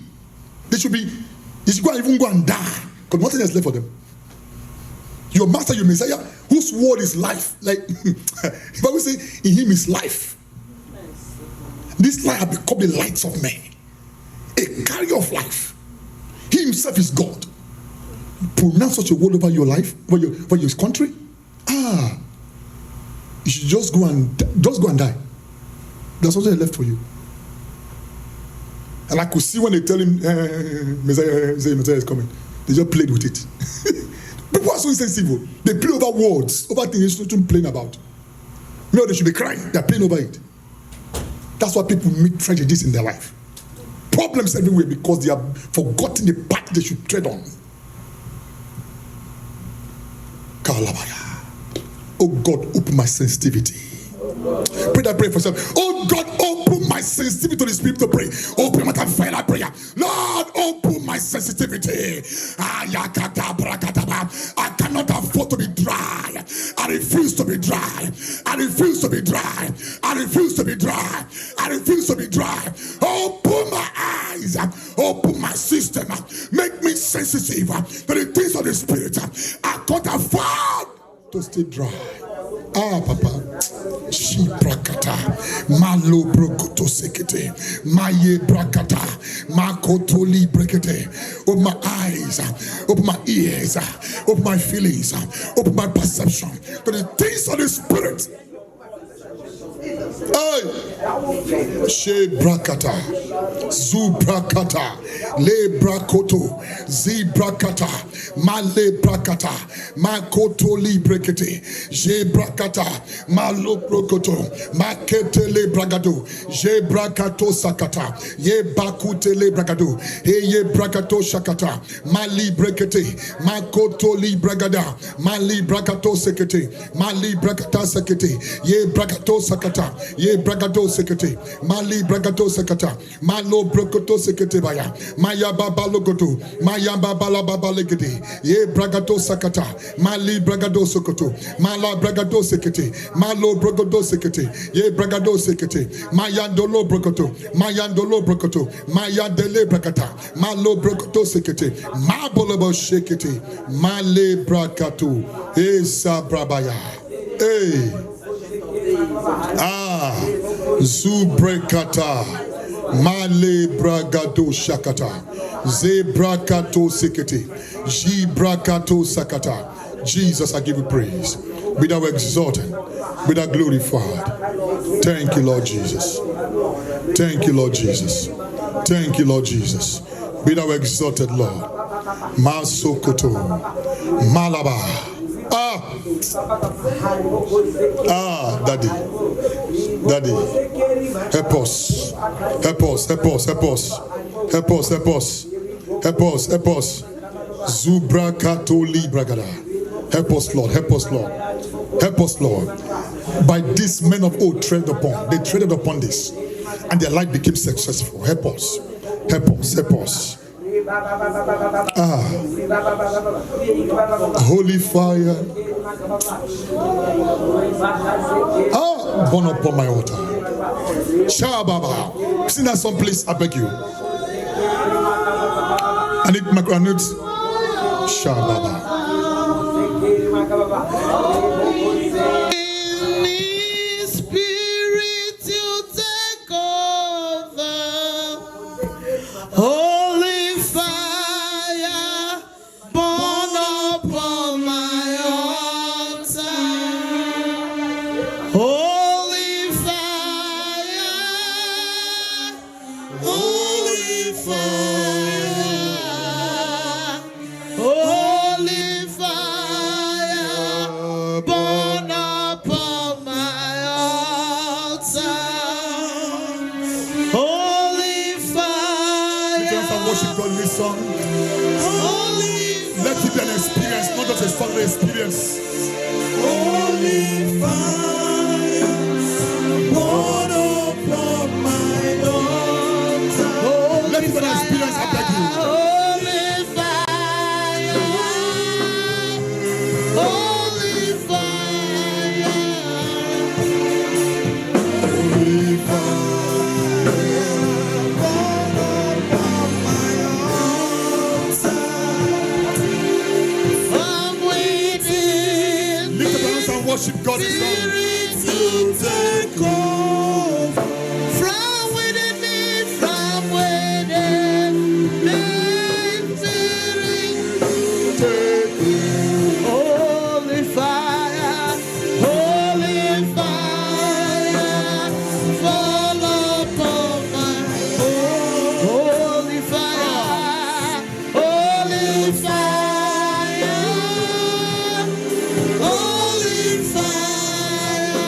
They should even go and die. Because nothing is left for them. Your master, your Messiah, whose word is life. Like the Bible says, in him is life. This light has become the lights of men. A carrier of life. He himself is God. Pronounce such a word over your life, over your country. You should just go and die. There's nothing left for you. And I could see when they tell him Messiah is coming, they just played with it. People are so insensitive. They play over words, over things they shouldn't complain about. No, they should be crying. They're playing over it. That's why people meet tragedies in their life. Problems everywhere because they have forgotten the path they should tread on. Oh God, open my sensitivity. Pray that prayer for yourself. Oh God, open my sensitivity to the Spirit to pray. Open my final prayer. Lord, open my sensitivity. I cannot afford to be dry. I refuse to be dry. I refuse to be dry. I refuse to be dry. I refuse to be dry. Open my eyes. Open my system. Make me sensitive to the things of the Spirit. I can't afford to stay dry. Papa. She brakata. Malo brokoto sekete. Maye brakata. Makotoli brekete. Open my eyes. Open my ears. Open my feelings. Open my perception to the things of the Spirit. Hey, she brakata, zu brakata, le brakoto, zi brakata, male brakata, makoto li brekete, je brakata, malo brokoto, makete le bragado, je brakato sakata, ye bakute le bragado, ye brakato shakata, mali brekete, makoto li bragada, mali brakato sekete, mali brakata sekete, ye brakato sakata. Ye bragado sekete. Mali bragado sekata. Malo brokoto sekete baya. Maya baba logoto. Maya baba la baba legede. Ye bragado sakata. Mali bragado sokoto. Mala bragado sekete. Malo bragado sekete. Ye bragado sekete. Mayandolo brokoto. Mayandolo brokoto. Mayandele bragata. Malo brokoto sekete. Mabolobo shekete. Male brakato. Esa brabaya. Hey. Zubrekata. Male bragado shakata. Zebrakato sekete. Jibrakato sakata. Jesus, I give you praise. Be thou exalted. Be thou glorified. Thank you, Lord Jesus. Thank you, Lord Jesus. Thank you, Lord Jesus. Be thou exalted, Lord. Masokoto. Malaba. Daddy. Daddy. Help us. Help us. Help us. Help us. Help us. Help us. Help us. Help us. Zubra Katoli Bragada. Help us, Lord. Help us, Lord. Help us, Lord. By these men of old treaded upon, they treaded upon this, and their life became successful. Help us. Help us. Help us. Holy fire. Burn upon my altar. Shababa. Sing that song, please. I beg you. I need my notes. Shababa. Spirit, you take over. Holy fire, burn upon my altar. Holy fire, holy fire, holy fire, burn upon my altar. Holy fire. Worship God in this song. Let it be an experience, not just a song, an experience. Holy fire, burn upon my altar. Let it be an experience, I beg you. Holy fire, holy fire, Holy fire. burn upon my altar. I'm waiting. Lift up your hands and worship God in song. Spirit to take over. From within me, from within me, Spirit to take over. Holy fire, fall upon my holy fire, holy fire, holy fire.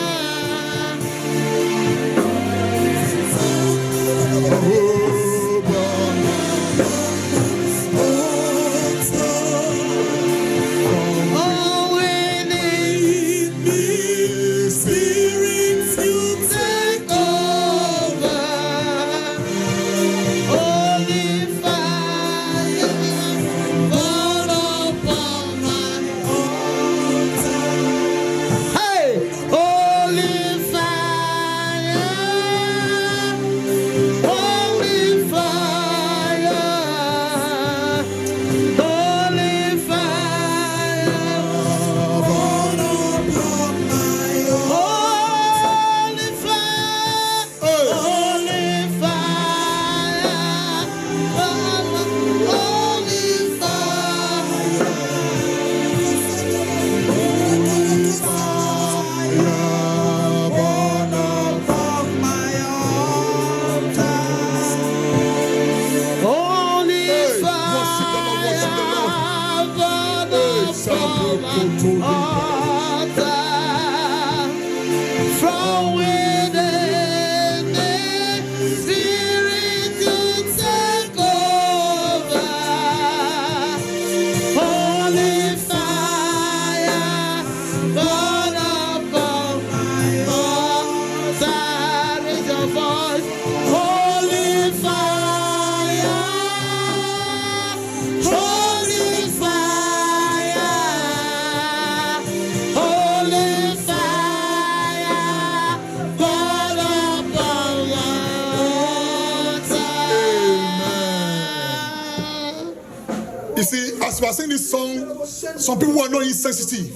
as we are singing this song, some people who are not insensitive,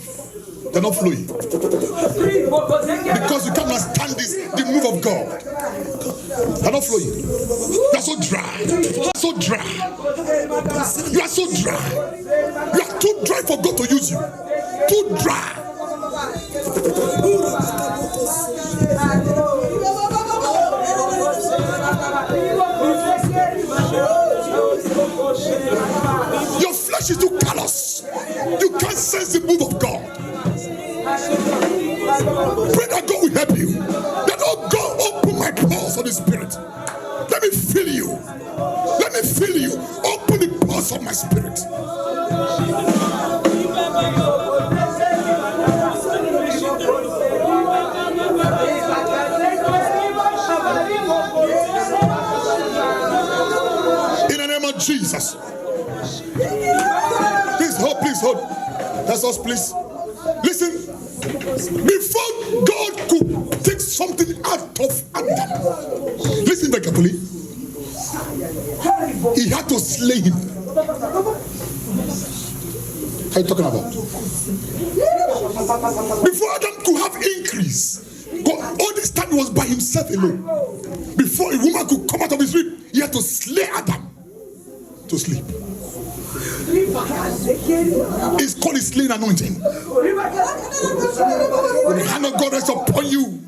they're not flowing. Because you can't understand this, the move of God. They're not flowing. You are so dry. You are so dry. You are so dry. You are too dry for God to use you. Too dry. Your flesh is too callous. You can't sense the move of God. Pray that God will help you. That, oh God, open my pores of the Spirit. Let me feel you. Let me feel you. Open the pores of my spirit. In the name of Jesus. Please hold, please hold. That's us, please. Listen, before God could take something out of Adam, listen very carefully, he had to slay him. What are you talking about? Before Adam could have increase, God, all this time he was by himself alone. Before a woman could come out of his rib, he had to slay Adam to sleep. It's called a slaying anointing. When the hand of God rests upon you,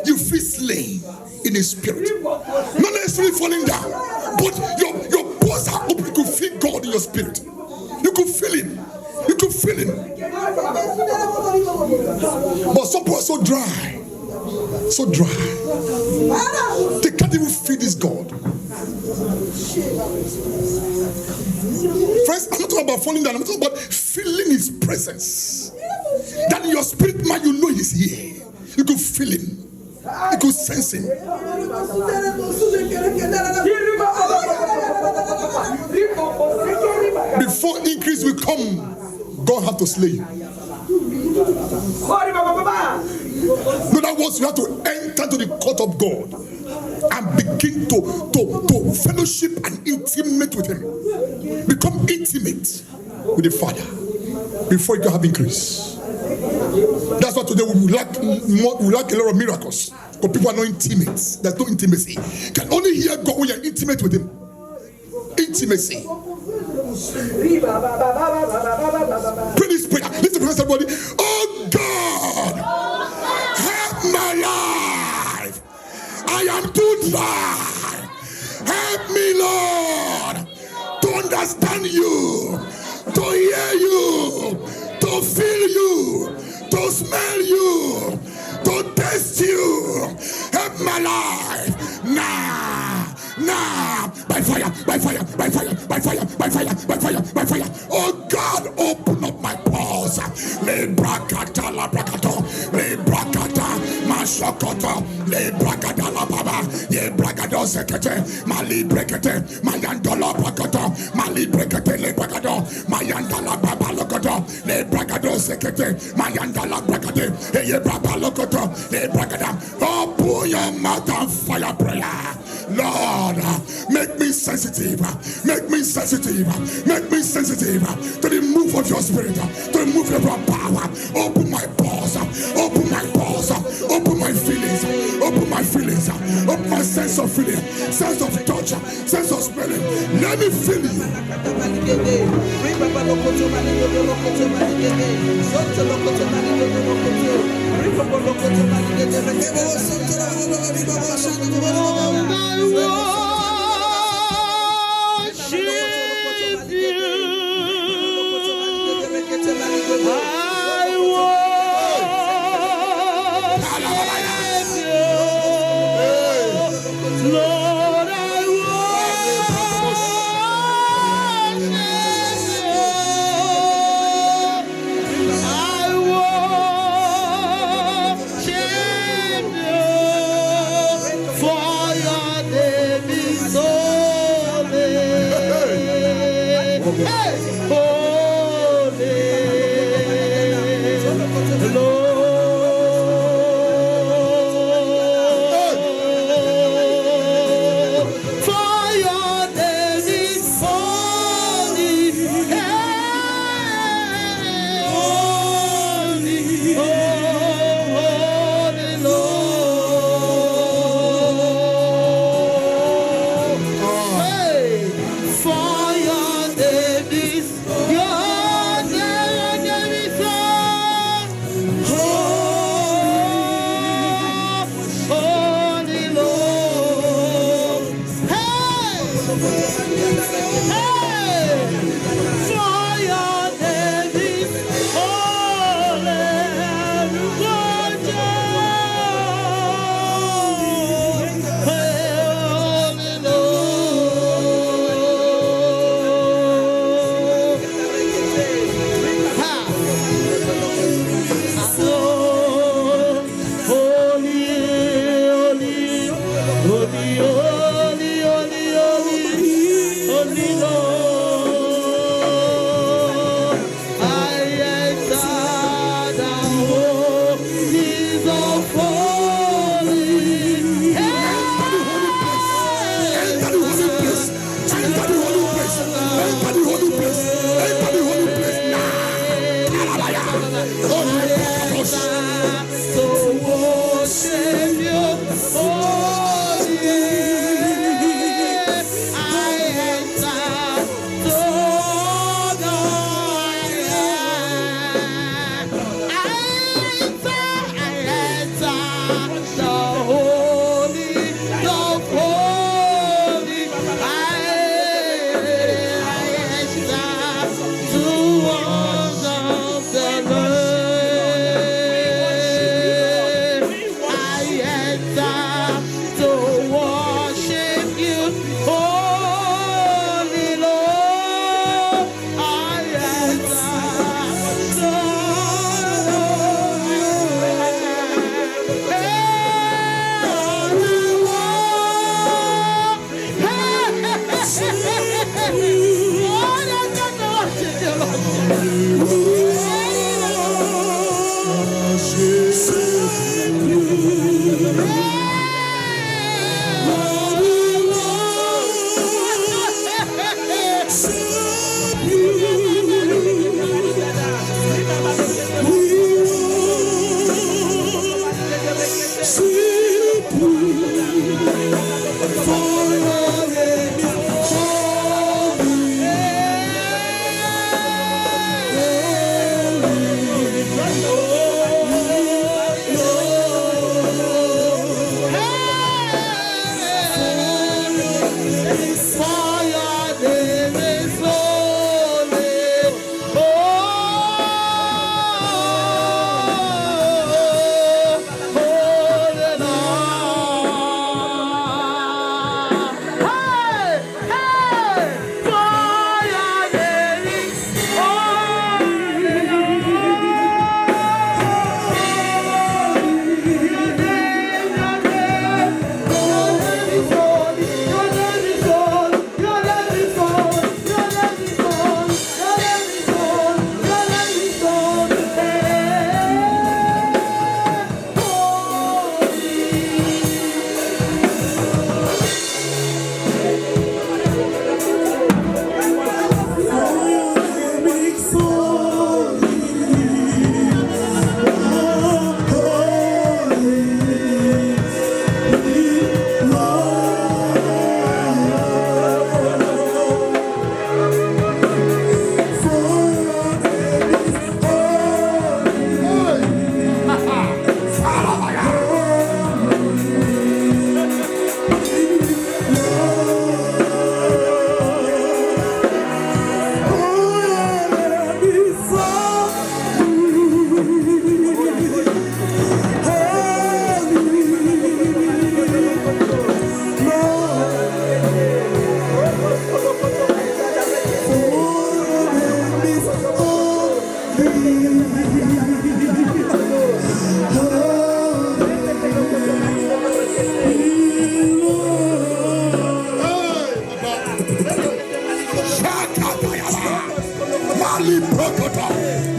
you feel slain in the spirit. Not necessarily falling down, but your pores are open. You could feel God in your spirit. You could feel him. You could feel him. But some people are so dry. So dry. They can't even feel this God. Friends, I'm not talking about falling down. I'm talking about feeling his presence. That in your spirit, man, you know he's here. You could feel him. You could sense him. Before increase will come, God have to slay you. In other words, you have to enter to the court of God and begin to fellowship and intimate with him. Become intimate with the Father before you can have increase. That's why today we lack a lot of miracles. Because people are not intimate. There's no intimacy. You can only hear God when you're intimate with him. Intimacy. Pray this prayer. Listen to somebody. Oh God, help my life. I am too dry. Help me, Lord, to understand you, to hear you, to feel you, to smell you, to taste you. Help my life now. By fire, by fire, by fire, by fire, by fire, by fire, by fire. Oh God, open up my pores. Le brakata la brakato, le brakata, masokota, le brakata la baba, ye brakado sekete, mali brekete, mayandola brakato, mali brekete le brakado, mayandala baba lokoto, le brakado sekete, mayandala brakate, ye baba lokoto, le brakada. Open your mouth and fire prayer. Lord, make me sensitive, make me sensitive, make me sensitive to the move of your spirit, to the move of your power. Open my pores, open my pores, open my feelings, open my feelings, open my sense of feeling, sense of touch, sense of smelling. Let me feel you. For your name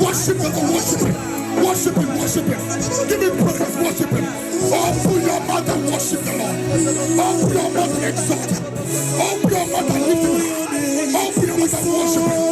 Worship him, worship him, worship him, worship him. Give him praise, worship him. Open your mouth and worship the Lord. Open your mouth and exalt him. Open your mouth and lift him. Open your mouth and worship him.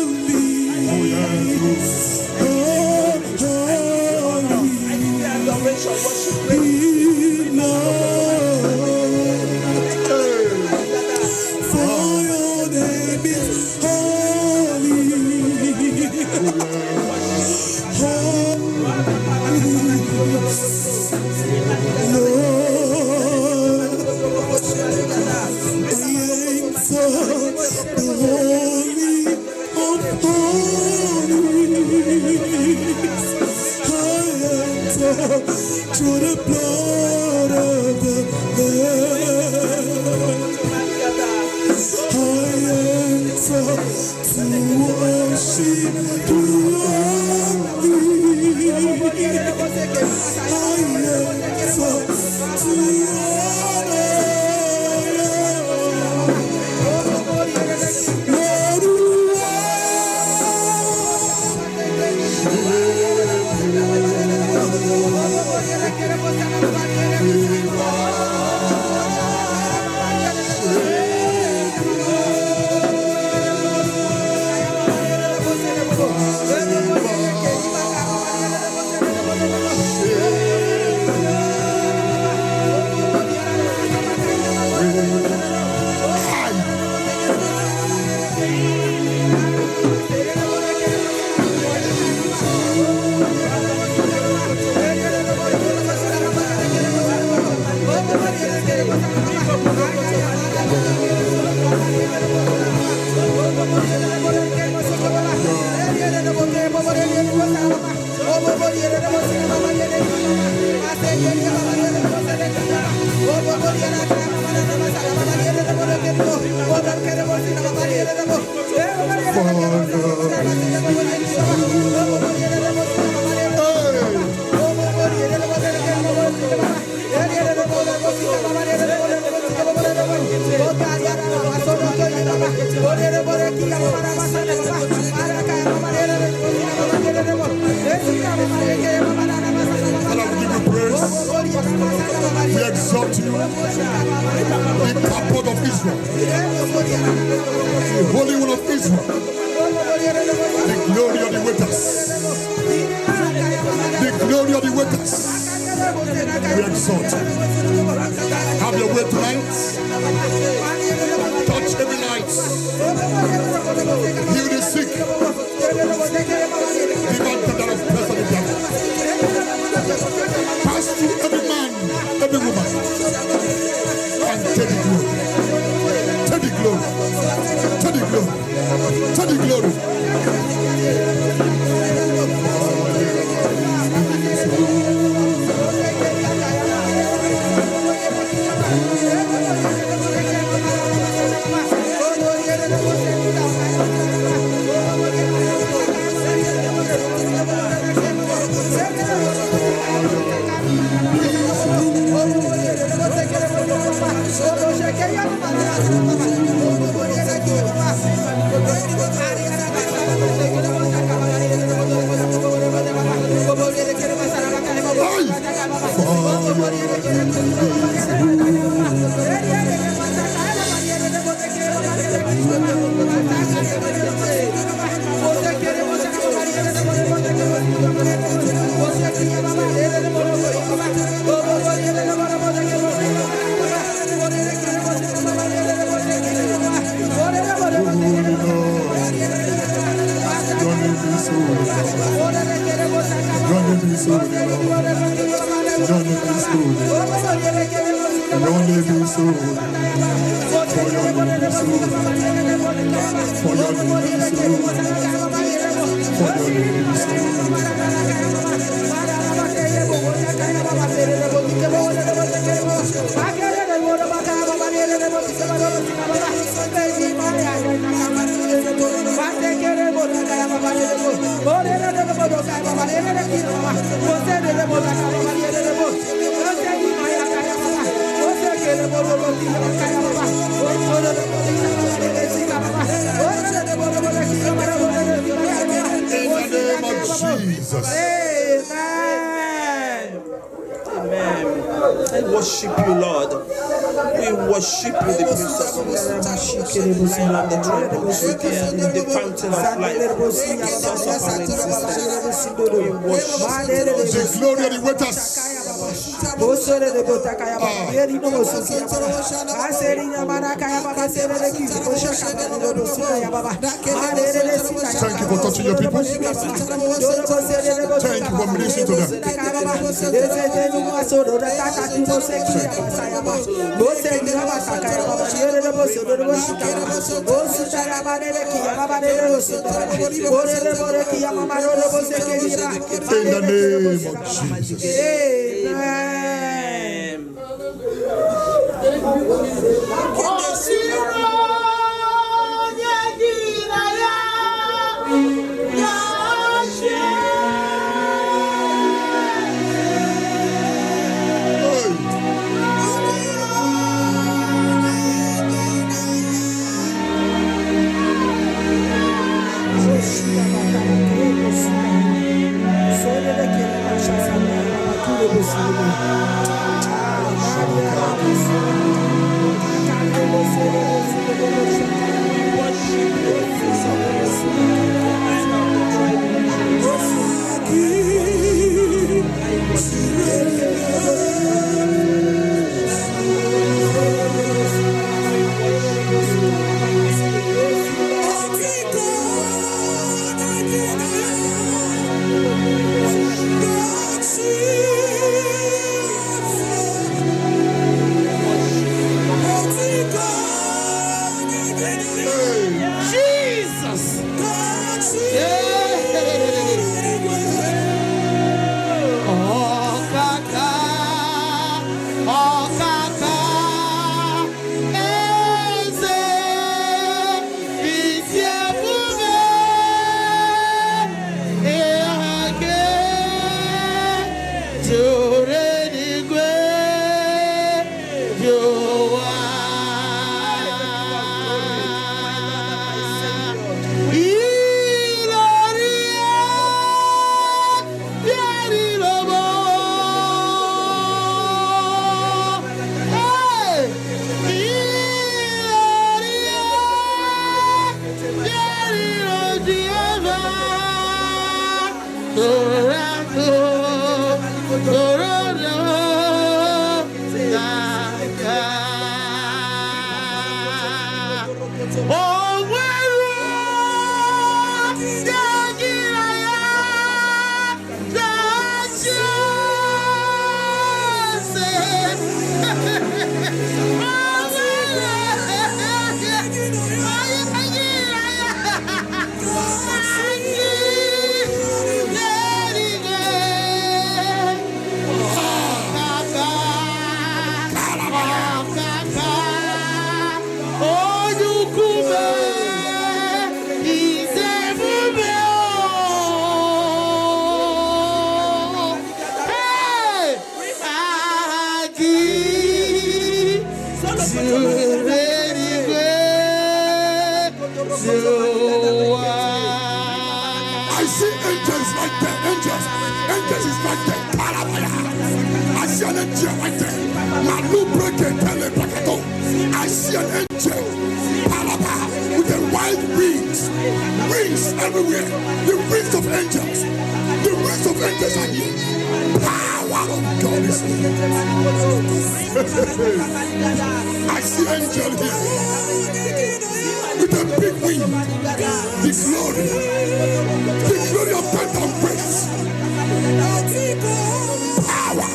To the blood of the Lamb, I enter to worship the Lord. I enter to exalt you. The Captain of Israel. The Holy One of Israel. The glory of the waiters. The glory of the waiters. We exalt you. Have your way tonight. Touch every life. Heal the sick. Give out the of person in devil. Pass through every man, every woman. And take the glory. Take the glory. Take the glory. Take the glory. Jesus. Amen. Amen. I worship you, Lord. We worship you, the Prince of Peace, the Lion of the tribe of Judah, the fountain of life, the source of our existence. We worship you, Lord. The glory of the waiters. Thank you for touching your people. Thank you for ministering to them. In the name of Jesus. I see angels right there. Angels. Angels is right there. I see an angel right there. I see an angel with the wild wings. Wings everywhere. The wings of angels. The wings of angels are here. Power of God is here. I see angel here. With a big wing. The glory of God and grace. Power.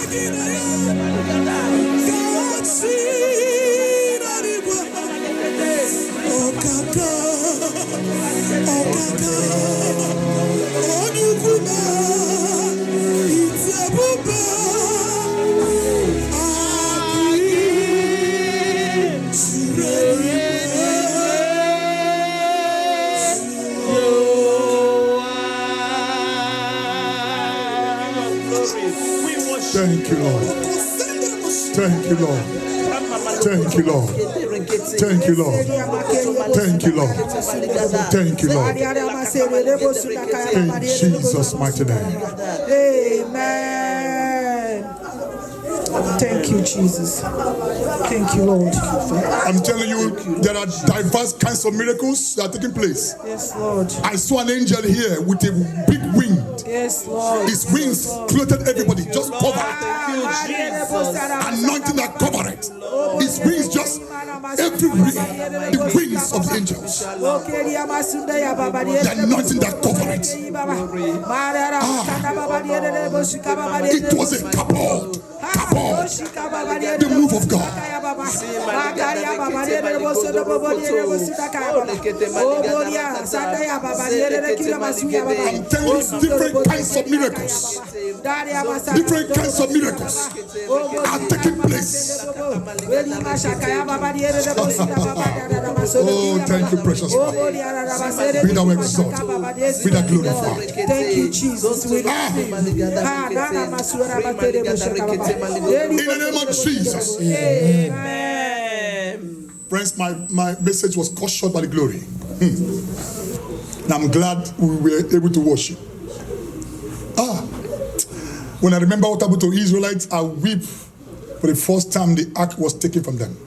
Thank you, Lord. Thank you, Lord. Thank you, Lord. Thank you, Lord. Thank you, Lord. Thank you, Lord. In Jesus' mighty name. Amen. Thank you, Jesus. Thank you, Lord. I'm telling you, there are diverse kinds of miracles that are taking place. Yes, Lord. I saw an angel here with a big wing. Yes, Lord. His wings clothed everybody, just covered. Anointing that covered it. His wings just everywhere. The wings of the angels. The anointing that covered it. It was a cupboard. The move of God. I'm telling you, different kinds of miracles. Different kinds of miracles are taking place. Oh, thank you, precious Father. Be thou exalted. Be thou glorified. Thank you, Jesus. In the name of Jesus. Amen. Friends, my message was cut short by the glory. And I'm glad we were able to worship. When I remember what happened to Israelites, I weep for the first time the ark was taken from them.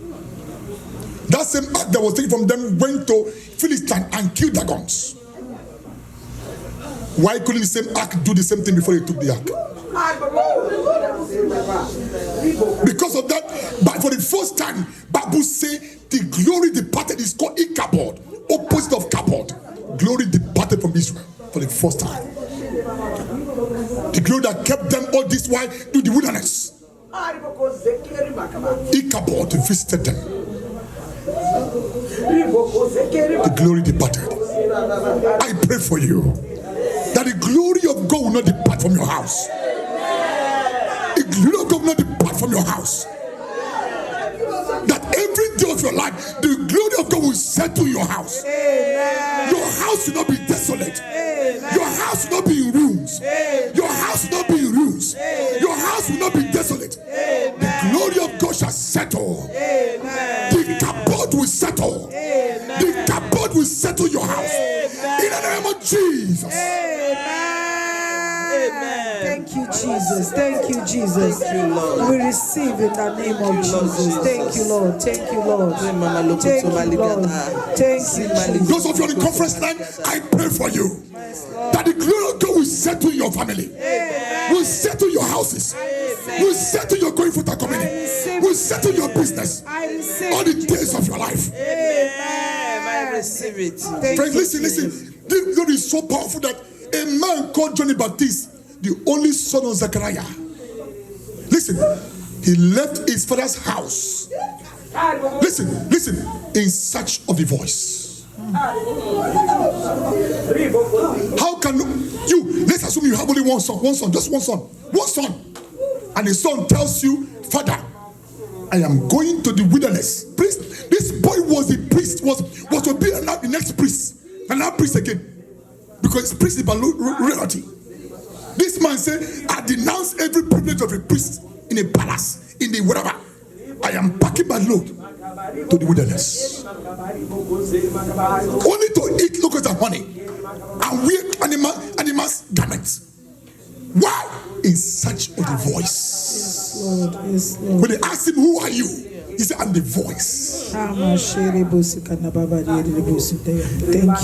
That same ark that was taken from them went to Philistine and killed dragons. Why couldn't the same ark do the same thing before they took the ark? Because of that, but for the first time, Bible say the glory departed. Is called Ichabod, opposite of Kabod. Glory departed from Israel for the first time. The glory that kept them all this while through the wilderness. Ichabod visited them. The glory departed. I pray for you that the glory of God will not depart from your house. The glory of God will not depart from your house. That every day of your life, the glory of God will settle your house. Your house will not be desolate. Your house will not be in ruins. Your house will not be in ruins. Your house will not be desolate. The glory of God shall settle. The cupboard will settle. The cupboard will settle your house. In the name of Jesus. Amen. Thank you, Jesus. Thank you, Jesus. Thank you, Lord. We receive in the name of Jesus. Thank you, Lord. Thank you, Lord. Thank you, Lord. Thank you, Jesus. Those of you on the conference line, I pray for you that the glory of God will settle your family, will settle your houses, will settle your going for the community, will settle your business all the days of your life. I receive it. Friends, listen. This God is so powerful that a man called John the Baptist, the only son of Zechariah, listen, he left his father's house. Listen, in search of the voice. How can you, let's assume you have only one son, just one son, and the son tells you, Father, I am going to the wilderness. Priest, this boy was a priest, was to be the next priest, and now priest again, because priest is by royalty. This man said, I denounce every privilege of a priest in a palace, in the whatever. I am packing my load to the wilderness, only to eat locusts and honey and wear animals' garments. Why? In search of the voice. Yes, Lord. When they asked him, who are you? He said, I'm the voice. Thank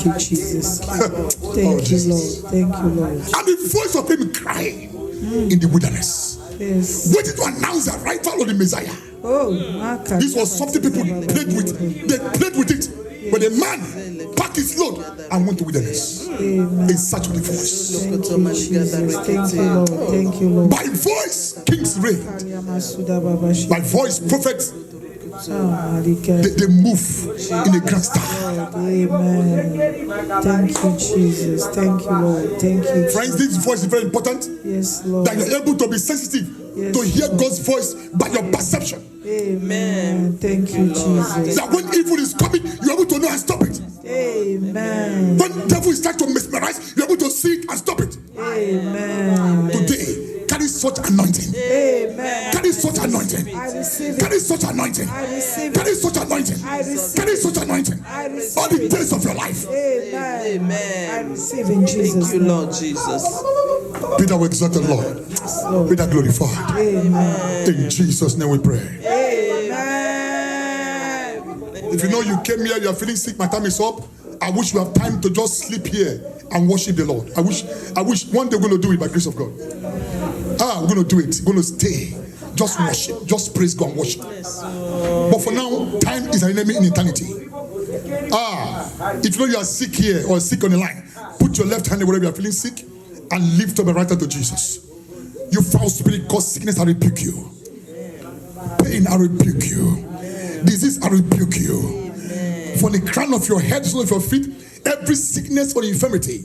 you, Jesus. Thank you, Lord. Thank you, Lord. And the voice of him crying in the wilderness, Yes. waiting to announce the arrival of the Messiah. Oh, This was something people played with. They played with it. But the man packed his load and went to wilderness in search of the voice. Thank you, Jesus. Thank you, Lord. Thank you, Lord. By voice, kings reign. By voice, prophets, they move in a grand style. Amen. Thank you, Jesus. Thank you, Lord. Thank you. Friends, this voice is very important. Yes, Lord. That you're able to be sensitive to hear God's voice by your perception. Amen. Thank you, Jesus. That when evil is coming, you're able to know and stop it. Amen. When the devil is trying to mesmerize, you're able to see it and stop it. Amen. Today, carry such anointing. Amen. Carry such anointing. I receive it. Carry such anointing. I receive Carry it. such anointing. I receive Carry it. such anointing. I receive All the it. days of your life. Amen. Amen. I receive in Jesus' Thank you, name. Lord Jesus. Be thou exalted, Lord. Lord. Be thou glorified. Amen. In Jesus' name we pray. Amen. If you know you came here, you are feeling sick, my time is up. I wish you have time to just sleep here and worship the Lord. I wish one day we're going to do it by grace of God. We're going to do it. We're going to stay. Just worship. Just praise God and worship. But for now, time is an enemy in eternity. If you know you are sick here or sick on the line, put your left hand wherever you are feeling sick and lift up your right hand to Jesus. You foul spirit, cause sickness, I rebuke you. Pain, I rebuke you. Disease, I rebuke you. From the crown of your head to the sole of your feet, every sickness or infirmity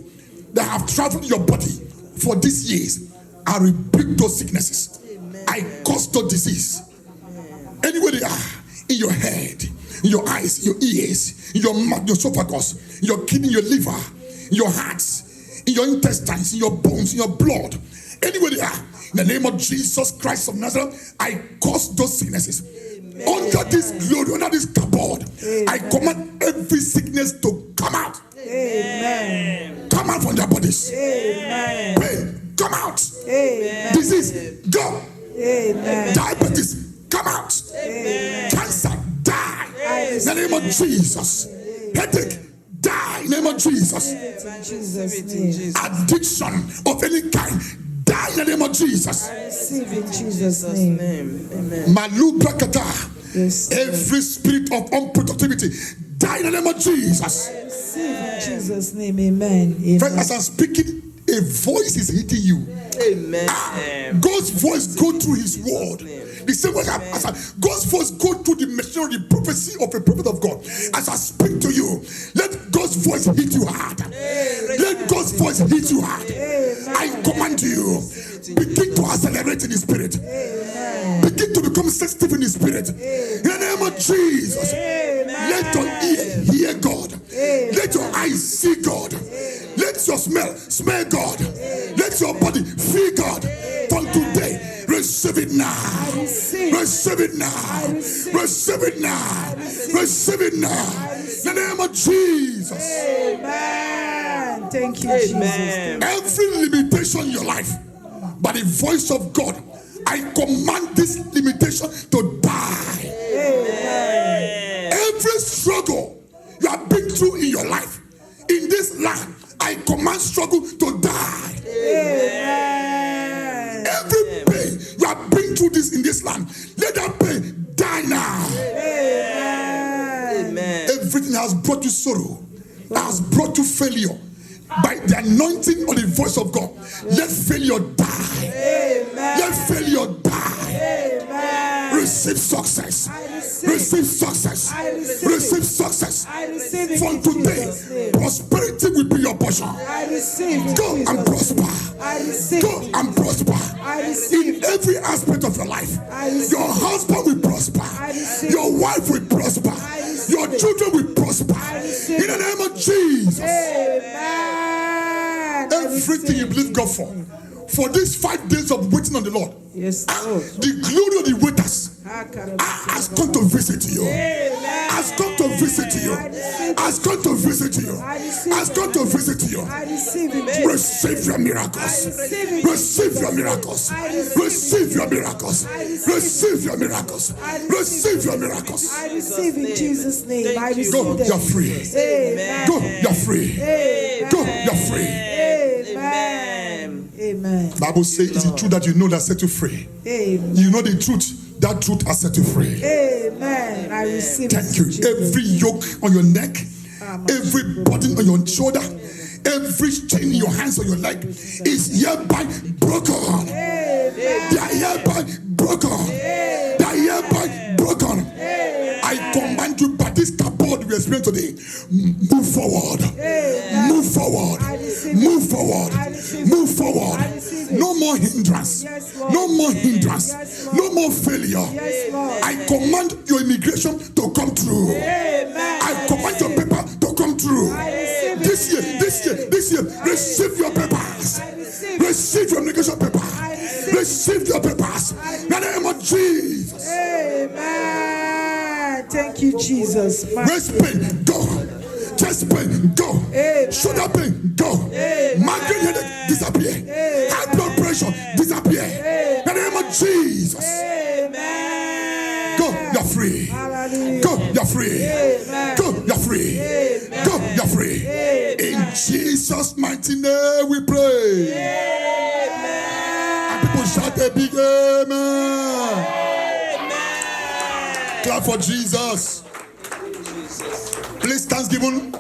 that have traveled your body for these years, I rebuke those sicknesses. I cause those disease. Anywhere they are, in your head, in your eyes, your ears, in your mouth, your esophagus, in your kidney, your liver, in your heart, in your intestines, in your bones, in your blood, anywhere they are, in the name of Jesus Christ of Nazareth, I cause those sicknesses. Under this glory, under this cupboard, I command every sickness to come out. Amen. Come out from their bodies. Amen. Pain, come out. Amen. Disease, go. Amen. Diabetes, come out. Amen. Cancer, die. In the name of Jesus. Headache, die. In the name of Jesus. In Jesus' name. Addiction of any kind, die in the name of Jesus. Receive in Jesus' name. Amen. Malu brakata. Yes. Every spirit of unproductivity, die in the name of Jesus. Receive in Jesus' name. Amen. Friend, Amen. as I'm speaking, a voice is hitting you. Amen. God's voice go through his word. The same way as God's voice go through the machinery, the prophecy of a prophet of God. As I speak to you, let God's voice hit you hard. Let God's voice hit you hard. I command you, begin to accelerate in the spirit. Begin to become sensitive in the spirit. In the name of Jesus, let your ear hear God. Let your eyes see God. Let your smell God. Let your body feel God. From today, receive it now. Receive it now. Receive it now. Receive it now. In the name of Jesus. Amen. Thank you, Amen. Every limitation in your life, by the voice of God, I command this limitation to die. Every struggle you have been through in your life, in this land, I command struggle to die. Every pain you have been through this in this land, let that pain die now. Amen. Everything has brought you sorrow, has brought you failure. By the anointing of the voice of God, let failure die. Let failure die. Receive success. Receive success. Receive success. From today, prosperity will be your portion. Go and prosper. Go and prosper. In every aspect of your life, your husband will prosper. Your wife will prosper. Your children will prosper. In the name of Jesus. Everything you believe God for these 5 days of waiting on the Lord, Yes, Lord. the glory of the waiters has come to visit you. Has come to visit you. Has come to visit you. Has come to visit you. I receive it. Receive your miracles. Receive your miracles. Receive your miracles. Receive your miracles. Receive your miracles. I receive in Jesus' name. I receive Go, it. you're free. Amen. Go, you're free. Go, you're free. Amen. Amen. Bible says it's the truth that you know that set you free. Amen. You know the truth. That truth has set you free. Amen. I receive it. Thank you. Every yoke on your neck, every burden on your shoulder, every chain in your hands or your leg is hereby broken. They are hereby broken. They are hereby broken. I command you by this cupboard we experience today. Move forward. Move forward. Move forward. Move forward. No more hindrance. No more hindrance. No more failure. I command your immigration to come through. I command your paper to come through. This year, receive your papers. Receive your immigration paper. Receive your papers. In the name of Jesus. Amen. Thank you, Jesus. Waist pain, go. Chest pain, go. Shoulder pain, go. Migraine headache, disappear. High blood pressure, disappear. In the name of Jesus. Go, you're free. Go, you're free. Go, you're free. Go, you're free. In Jesus' mighty name we pray. And people shout a big amen. Clap for Jesus. Please, Thanksgiving.